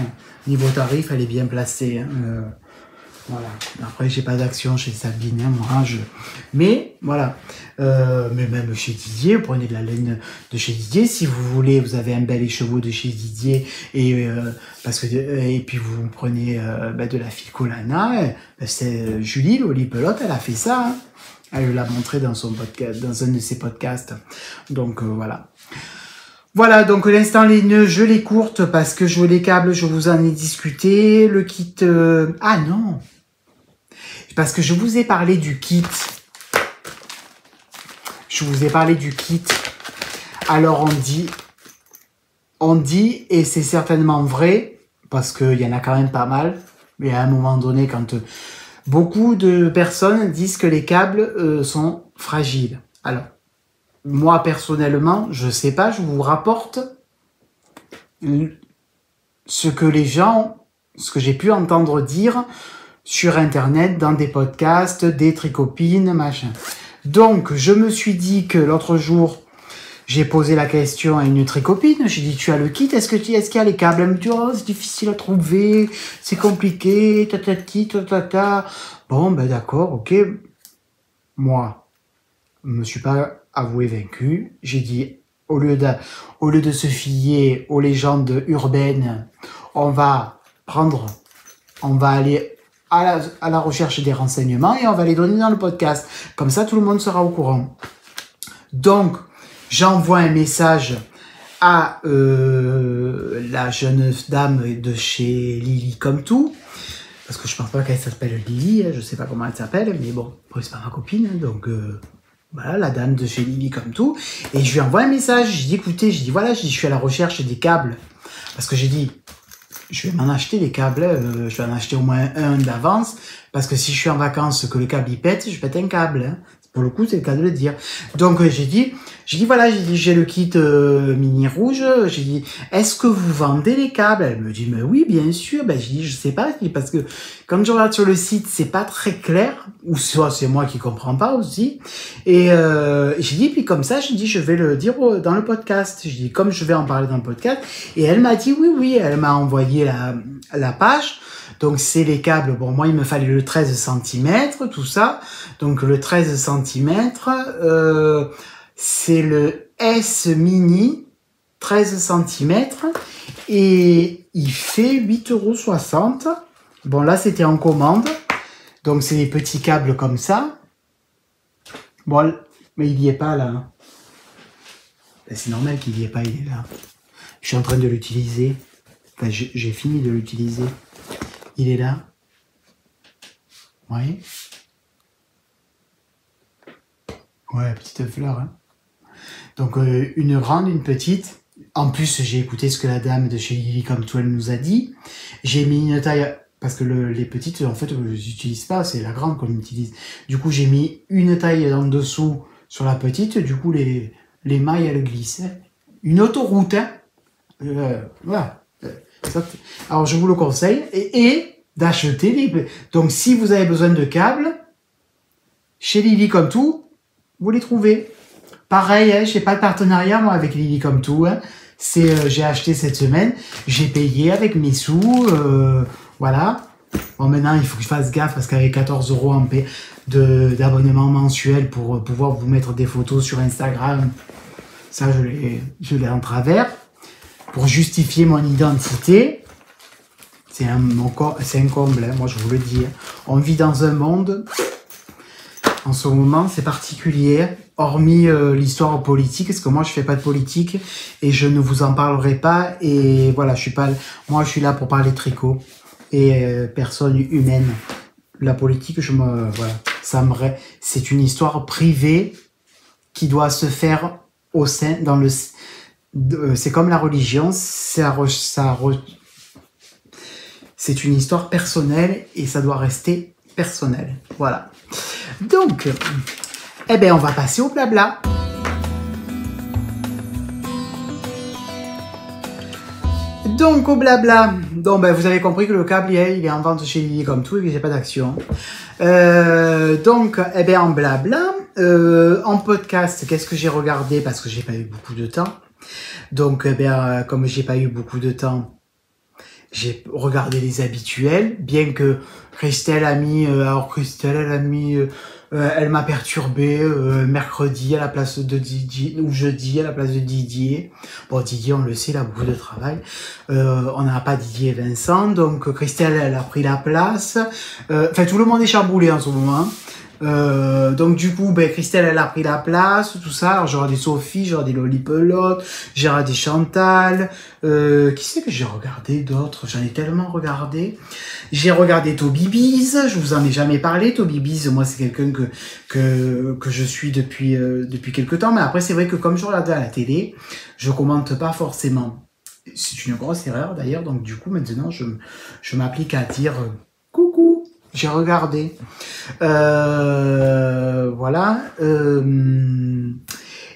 niveau tarif, elle est bien placée. Hein. Voilà. Après, j'ai pas d'action chez Sabine, hein, moi. Mais voilà. Mais même chez Didier, vous prenez de la laine de chez Didier. Si vous voulez, vous avez un bel écheveau de chez Didier et puis vous prenez de la Filcolana. C'est Julie, Loli Pelote, elle a fait ça. Hein. Elle l'a montré dans son podcast, dans un de ses podcasts. Donc voilà. Voilà, donc l'instant les nœuds, je les courte parce que je veux les câbles, je vous en ai discuté. Le kit... Ah non, parce que je vous ai parlé du kit. Je vous ai parlé du kit. Alors on dit, et c'est certainement vrai, parce qu'il y en a quand même pas mal, mais à un moment donné, quand beaucoup de personnes disent que les câbles sont fragiles. Alors, moi, personnellement, je sais pas, je vous rapporte ce que j'ai pu entendre dire sur Internet, dans des podcasts, des tricopines, machin. Donc, je me suis dit que l'autre jour, j'ai posé la question à une tricopine, j'ai dit, tu as le kit, est-ce qu'il y a les câbles? Elle me dit, oh, c'est difficile à trouver, c'est compliqué, ta. Bon, ben d'accord, ok. Moi, je me suis pas avoué vaincu. J'ai dit, au lieu de se fier aux légendes urbaines, on va aller à la recherche des renseignements et on va les donner dans le podcast. Comme ça, tout le monde sera au courant. Donc, j'envoie un message à la jeune dame de chez Lily comme tout. Parce que je pense pas qu'elle s'appelle Lily, je sais pas comment elle s'appelle, mais bon, c'est pas ma copine, donc... Voilà, la dame de chez Lily comme tout. Et je lui envoie un message. Je dis, écoutez, je suis à la recherche des câbles. Parce que j'ai dit, je vais m'en acheter des câbles. Je vais en acheter au moins un d'avance. Parce que si je suis en vacances, que le câble il pète, je pète un câble. Hein. Pour le coup, c'est le cas de le dire. Donc, j'ai dit, j'ai le kit mini rouge. J'ai dit, est-ce que vous vendez les câbles? Elle me dit, mais oui, bien sûr. Ben, j'ai dit, je sais pas, parce que quand je regarde sur le site, c'est pas très clair. Ou soit c'est moi qui comprends pas aussi. Et j'ai dit, puis comme ça, j'ai dit, je vais le dire dans le podcast. J'ai dit, comme je vais en parler dans le podcast. Et elle m'a dit, oui, elle m'a envoyé la page. Donc, c'est les câbles. Bon, moi, il me fallait le 13 cm, tout ça. Donc, le 13 cm, centimètres. C'est le S Mini, 13 centimètres. Et il fait 8,60 €. Bon, là, c'était en commande. Donc, c'est des petits câbles comme ça. Bon, mais il n'y est pas, là. C'est normal qu'il n'y ait pas, il est là. Je suis en train de l'utiliser. Enfin, j'ai fini de l'utiliser. Il est là. Oui. Ouais, petite fleur. Hein. Donc, une grande, une petite. En plus, j'ai écouté ce que la dame de chez Lily Comme Toi nous a dit. J'ai mis une taille... Parce que les petites, en fait, je n'utilise pas. C'est la grande qu'on utilise. Du coup, j'ai mis une taille en dessous sur la petite. Du coup, les mailles, elles glissent. Une autoroute. Hein. Voilà. Alors, je vous le conseille. Et d'acheter les... Donc, si vous avez besoin de câbles, chez Lily Comme Tout, vous les trouvez. Pareil, hein, je n'ai pas de partenariat, moi, avec Lily Comme Tout. Hein. J'ai acheté cette semaine. J'ai payé avec mes sous. Voilà. Bon, maintenant, il faut que je fasse gaffe parce qu'avec 14 € d'abonnement mensuel pour pouvoir vous mettre des photos sur Instagram, ça, je l'ai en travers. Pour justifier mon identité, c'est un comble, hein, moi je vous le dis. Hein. On vit dans un monde, en ce moment, c'est particulier, hormis l'histoire politique, parce que moi je fais pas de politique et je ne vous en parlerai pas. Et voilà, moi je suis là pour parler tricot et personne humaine. La politique, voilà, c'est une histoire privée qui doit se faire au sein, c'est comme la religion, c'est une histoire personnelle et ça doit rester personnel. Voilà. Donc, eh ben, on va passer au blabla. Donc, au blabla. Donc, ben, vous avez compris que le câble, il est en vente chez Lily Comme Tout et que j'ai pas d'action. Donc, eh ben, en blabla, en podcast, qu'est-ce que j'ai regardé parce que j'ai pas eu beaucoup de temps. Donc, eh ben, comme j'ai pas eu beaucoup de temps, j'ai regardé les habituels, bien que Christelle a mis, elle m'a perturbé mercredi à la place de Didier, ou jeudi à la place de Didier. Bon, Didier, on le sait, il a beaucoup de travail. On n'a pas Didier et Vincent, donc Christelle, elle a pris la place. Enfin, tout le monde est chamboulé en ce moment. Donc du coup, ben, Christelle, elle a pris la place, tout ça. Alors j'ai regardé Sophie, j'ai regardé Lolipelote, j'ai regardé Chantal. Qui c'est que j'ai regardé d'autres? J'en ai tellement regardé. J'ai regardé Toby Biz, je vous en ai jamais parlé. Toby Biz, moi c'est quelqu'un que je suis depuis quelque temps. Mais après c'est vrai que comme je regardais à la télé, je commente pas forcément. C'est une grosse erreur d'ailleurs. Donc du coup maintenant je m'applique à dire coucou. J'ai regardé. Voilà.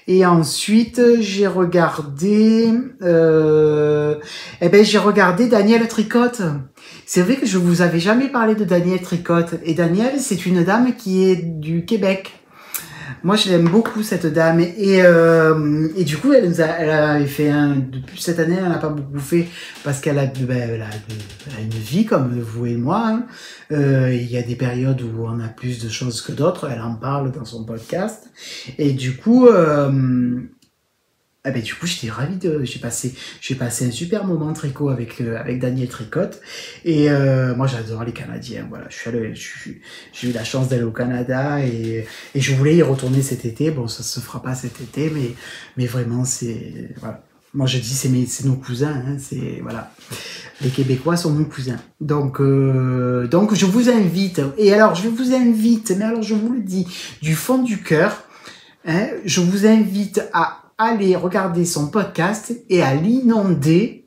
Et ensuite, j'ai regardé... j'ai regardé Danielle Tricotte. C'est vrai que je vous avais jamais parlé de Danielle Tricotte. Et Danielle, c'est une dame qui est du Québec. Moi, je l'aime beaucoup, cette dame. Et du coup, elle avait fait depuis cette année, elle n'a pas beaucoup fait parce qu'elle a, elle a une vie comme vous et moi. Hein. Il y a des périodes où on a plus de choses que d'autres. Elle en parle dans son podcast. Et du coup, j'étais ravi j'ai passé un super moment tricot avec Daniel Tricotte. Et moi, j'adore les Canadiens. Voilà, j'ai eu la chance d'aller au Canada et je voulais y retourner cet été. Bon, ça se fera pas cet été, mais vraiment, c'est voilà. Moi, je dis c'est nos cousins. Hein, voilà. Les Québécois sont nos cousins. Donc, je vous invite. Et alors, je vous invite. Mais alors, je vous le dis du fond du cœur. Hein, je vous invite à aller regarder son podcast et à l'inonder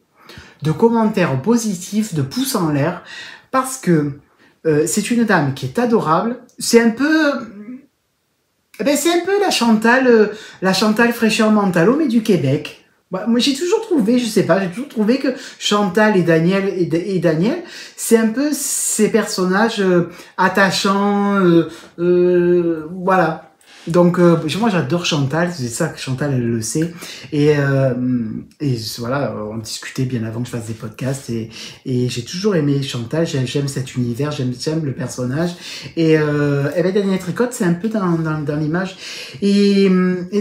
de commentaires positifs, de pouces en l'air, parce que c'est une dame qui est adorable. C'est un peu la Chantal fraîcheur mentalo, mais du Québec. Moi, j'ai toujours trouvé, que Chantal et Daniel, c'est un peu ces personnages attachants, voilà. Donc, moi j'adore Chantal, c'est ça que Chantal elle le sait. Et voilà, on discutait bien avant que je fasse des podcasts et j'ai toujours aimé Chantal, j'aime cet univers, j'aime le personnage. Et ben Danielle Tricotte, c'est un peu dans l'image. Et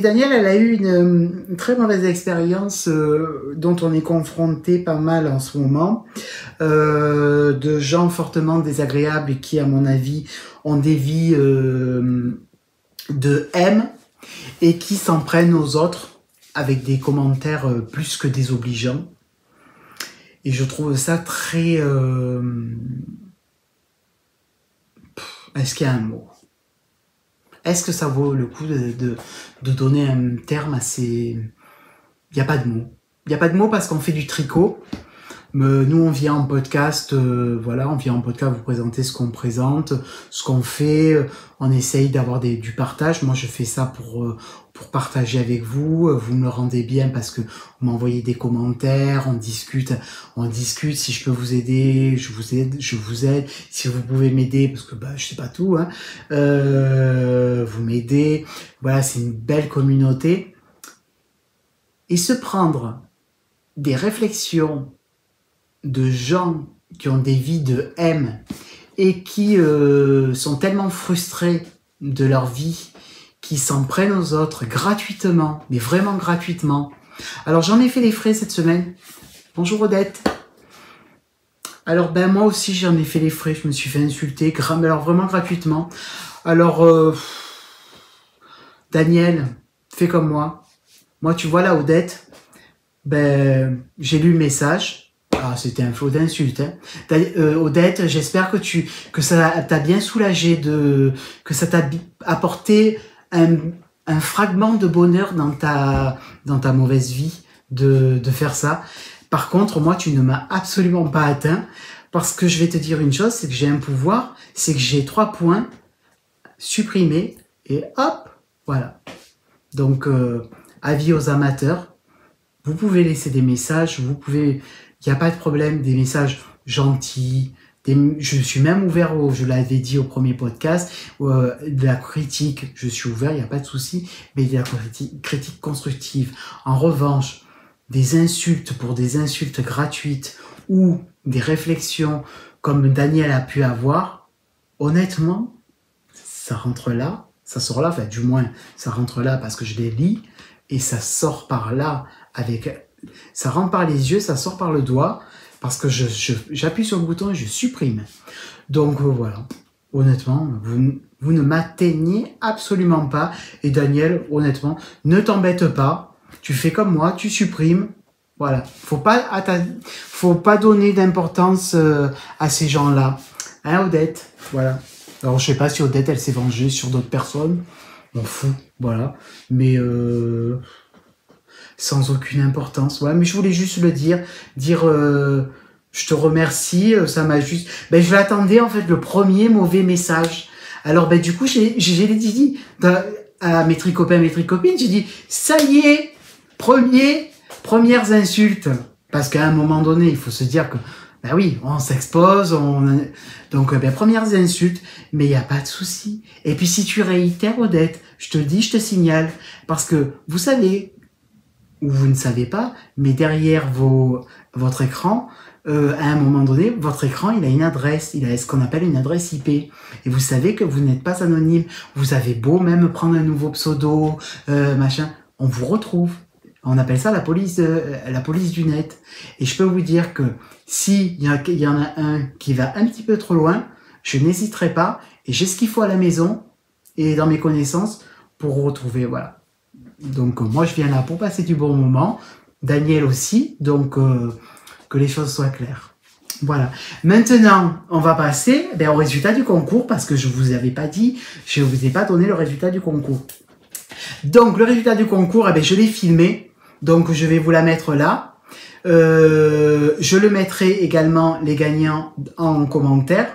Danielle, elle a eu une très mauvaise expérience dont on est confronté pas mal en ce moment, de gens fortement désagréables et qui, à mon avis, ont des vies de M et qui s'en prennent aux autres avec des commentaires plus que désobligeants. Et je trouve ça très... Est-ce qu'il y a un mot? Est-ce que ça vaut le coup de donner un terme à ces... Il n'y a pas de mot. Il n'y a pas de mot parce qu'on fait du tricot. Nous, on vient en podcast, voilà, on vient en podcast vous présenter ce qu'on présente, ce qu'on fait. On essaye d'avoir du partage. Moi, je fais ça pour partager avec vous. Vous me le rendez bien parce que vous m'envoyez des commentaires, on discute. Si je peux vous aider, je vous aide. Si vous pouvez m'aider, parce que je sais pas tout, hein, vous m'aidez. Voilà, c'est une belle communauté. Et se prendre des réflexions de gens qui ont des vies de M et qui sont tellement frustrés de leur vie qu'ils s'en prennent aux autres gratuitement, mais vraiment gratuitement. Alors j'en ai fait les frais cette semaine. Bonjour Odette. Alors moi aussi j'en ai fait les frais, je me suis fait insulter, alors vraiment gratuitement. Alors Daniel, fais comme moi. Moi tu vois là Odette, j'ai lu le message. Ah, c'était un flot d'insultes. Hein. Odette, j'espère que ça t'a bien soulagé, que ça t'a apporté un fragment de bonheur dans ta mauvaise vie de faire ça. Par contre, moi, tu ne m'as absolument pas atteint parce que je vais te dire une chose, c'est que j'ai un pouvoir, c'est que j'ai 3 points supprimés et hop, voilà. Donc, avis aux amateurs, vous pouvez laisser des messages, il n'y a pas de problème, des messages gentils. Je suis même ouvert, je l'avais dit au premier podcast, de la critique, je suis ouvert, il n'y a pas de souci, mais de la critique constructive. En revanche, des insultes pour des insultes gratuites ou des réflexions comme Daniel a pu avoir, honnêtement, ça rentre là, ça sort là, enfin du moins ça rentre là parce que je les lis et ça sort par là ça rentre par les yeux, ça sort par le doigt, parce que j'appuie sur le bouton et je supprime. Donc voilà, honnêtement, vous ne m'atteignez absolument pas. Et Daniel, honnêtement, ne t'embête pas. Tu fais comme moi, tu supprimes. Voilà, faut pas donner d'importance à ces gens-là. Hein, Odette? Voilà. Alors je sais pas si Odette, elle s'est vengée sur d'autres personnes. On fout, voilà. Mais sans aucune importance. Voilà, mais je voulais juste le dire je te remercie, ça m'a juste... je l'attendais en fait, le premier mauvais message. Alors du coup, j'ai dit à mes tricopains, mes tricopines, j'ai dit, ça y est, premières insultes. Parce qu'à un moment donné, il faut se dire que, oui, on s'expose, donc premières insultes, mais il n'y a pas de souci. Et puis si tu réitères, Odette, je te dis, je te signale, parce que vous savez, ou vous ne savez pas, mais derrière votre écran, à un moment donné, votre écran, il a une adresse, il a ce qu'on appelle une adresse IP. Et vous savez que vous n'êtes pas anonyme. Vous avez beau même prendre un nouveau pseudo, machin, on vous retrouve. On appelle ça la police du net. Et je peux vous dire que s'il y en a un qui va un petit peu trop loin, je n'hésiterai pas et j'ai ce qu'il faut à la maison et dans mes connaissances pour retrouver, voilà. Donc moi je viens là pour passer du bon moment, Daniel aussi, donc que les choses soient claires. Voilà. Maintenant, on va passer au résultat du concours parce que je vous avais pas dit, je vous ai pas donné le résultat du concours. Donc le résultat du concours, je l'ai filmé, donc je vais vous la mettre là. Je le mettrai également les gagnants en commentaire.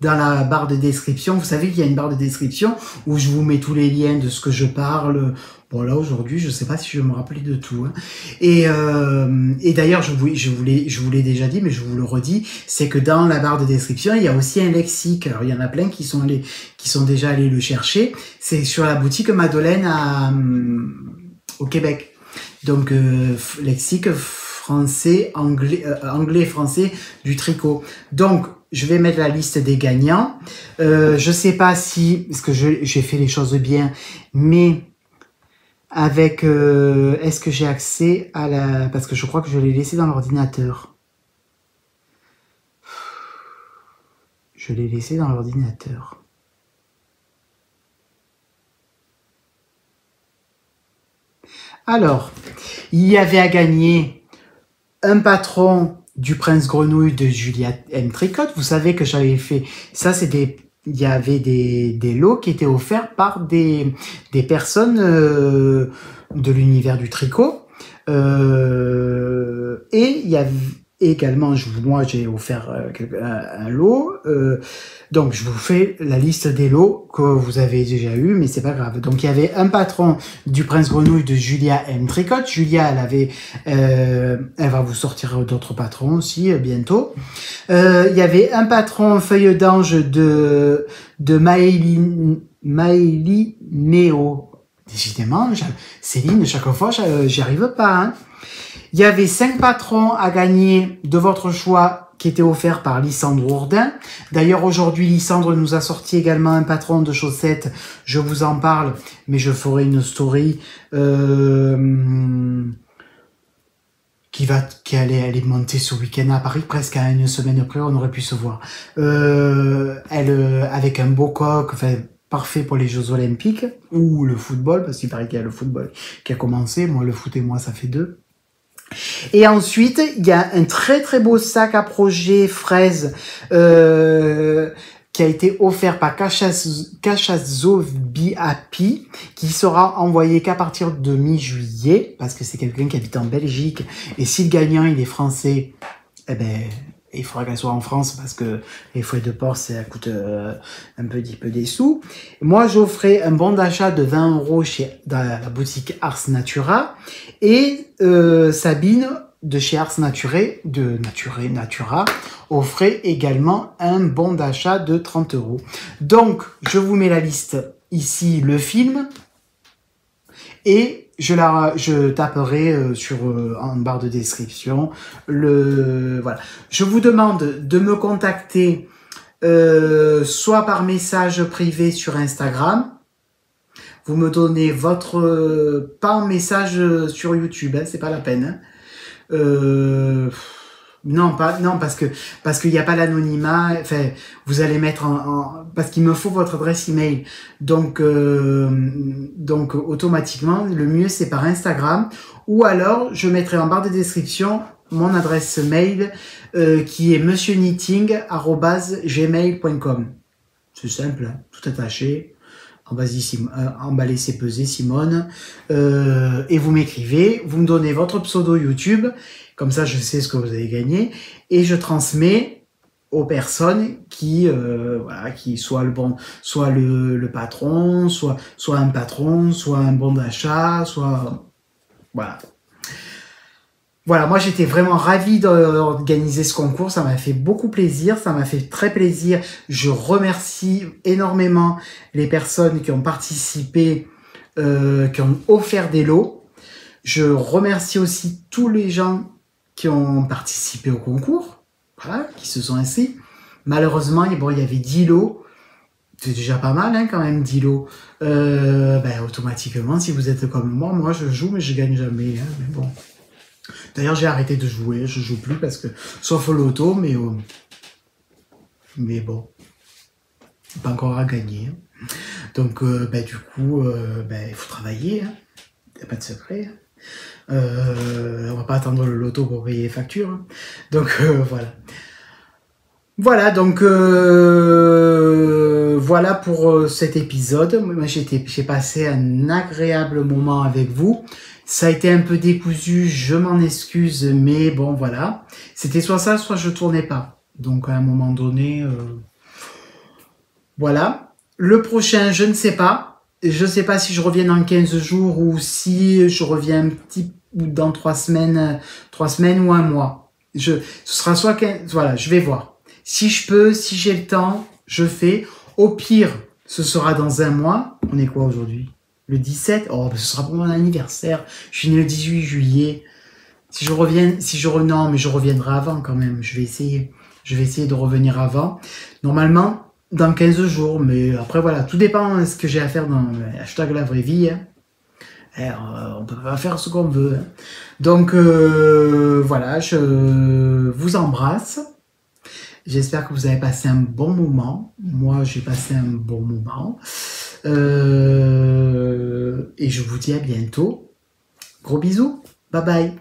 dans la barre de description. Vous savez qu'il y a une barre de description où je vous mets tous les liens de ce que je parle. Bon là aujourd'hui, je sais pas si je vais me rappeler de tout. Hein. Et d'ailleurs, je vous l'ai déjà dit, mais je vous le redis, c'est que dans la barre de description, il y a aussi un lexique. Alors il y en a plein qui sont déjà allés le chercher. C'est sur la boutique Madeleine au Québec. Donc lexique français, anglais, français du tricot. Donc je vais mettre la liste des gagnants. Je sais pas si, parce que j'ai fait les choses bien, mais avec, est-ce que j'ai accès à la... Parce que je crois que je l'ai laissé dans l'ordinateur. Je l'ai laissé dans l'ordinateur. Alors, il y avait à gagner un patron du Prince Grenouille de Julia M. Tricotte. Vous savez que j'avais fait... Ça, c'est des... Il y avait des lots qui étaient offerts par des personnes de l'univers du tricot. Et il y avait également, moi j'ai offert un lot. Donc je vous fais la liste des lots que vous avez déjà eu, mais c'est pas grave. Donc il y avait un patron du Prince Grenouille de Julia M. Tricotte. Julia, elle va vous sortir d'autres patrons aussi bientôt. Il y avait un patron feuille d'ange de Maëlie Néo. Décidément, Céline, chaque fois, j'y arrive pas. Hein. Il y avait 5 patrons à gagner de votre choix qui étaient offerts par Lysandre Ourdin. D'ailleurs, aujourd'hui, Lysandre nous a sorti également un patron de chaussettes. Je vous en parle, mais je ferai une story qui allait monter ce week-end à Paris, presque à une semaine près, on aurait pu se voir. Avec un beau coq, enfin, parfait pour les Jeux Olympiques, ou le football, parce qu'il paraît qu'il y a le football qui a commencé. Moi, le foot et moi, ça fait 2. Et ensuite, il y a un très très beau sac à projet fraise qui a été offert par Cachazo Biapi, qui sera envoyé qu'à partir de mi-juillet, parce que c'est quelqu'un qui habite en Belgique, et si le gagnant il est français, eh ben il faudra qu'elle soit en France, parce que les frais de port, ça coûte un peu des sous. Moi, j'offrais un bon d'achat de 20 € dans la boutique Ars Natura, et Sabine de chez Ars Natura offrait également un bon d'achat de 30 €. Donc, je vous mets la liste ici, le film, et je taperai en barre de description voilà. Je vous demande de me contacter soit par message privé sur Instagram. Vous me donnez pas en message sur YouTube, hein, c'est pas la peine. Hein. Non, parce qu'il n'y a pas l'anonymat. Enfin, vous allez mettre parce qu'il me faut votre adresse email. Donc automatiquement, le mieux c'est par Instagram, ou alors je mettrai en barre de description mon adresse mail qui est monsieurknitting@gmail.com. C'est simple, hein, tout attaché. Emballé c'est pesé Simone, et vous m'écrivez, vous me donnez votre pseudo YouTube, comme ça je sais ce que vous avez gagné, et je transmets aux personnes qui soit le patron, soit un patron, soit un bon d'achat, soit voilà, moi j'étais vraiment ravi d'organiser ce concours, ça m'a fait beaucoup plaisir, ça m'a fait très plaisir. Je remercie énormément les personnes qui ont participé, qui ont offert des lots. Je remercie aussi tous les gens qui ont participé au concours, voilà, qui se sont inscrits. Malheureusement, il y avait 10 lots, c'est déjà pas mal hein, quand même 10 lots. Automatiquement, si vous êtes comme moi je joue mais je gagne jamais, hein, mais bon. D'ailleurs, j'ai arrêté de jouer, je joue plus parce que, sauf au loto, mais bon, pas encore à gagner. Donc, du coup, il faut travailler, hein. Y a pas de secret. On va pas attendre le loto pour payer les factures. Hein. Donc, voilà. Voilà, donc, voilà pour cet épisode. Moi, j'ai passé un agréable moment avec vous. Ça a été un peu décousu, je m'en excuse, mais bon, voilà. C'était soit ça, soit je tournais pas. Donc, à un moment donné, Voilà. Le prochain, je ne sais pas. Je ne sais pas si je reviens dans 15 jours ou si je reviens un petit ou dans 3 semaines ou un mois. Ce sera soit 15, voilà, je vais voir. Si je peux, si j'ai le temps, je fais. Au pire, ce sera dans un mois. On est quoi aujourd'hui? Le 17? Oh, ce sera pour mon anniversaire. Je suis né le 18 juillet. Si je reviens, non, mais je reviendrai avant quand même. Je vais essayer de revenir avant. Normalement, dans 15 jours, mais après voilà, tout dépend de ce que j'ai à faire dans le hashtag la vraie vie. On peut pas faire ce qu'on veut. Donc voilà, je vous embrasse. J'espère que vous avez passé un bon moment. Moi, j'ai passé un bon moment. Et je vous dis à bientôt. Gros bisous. Bye bye.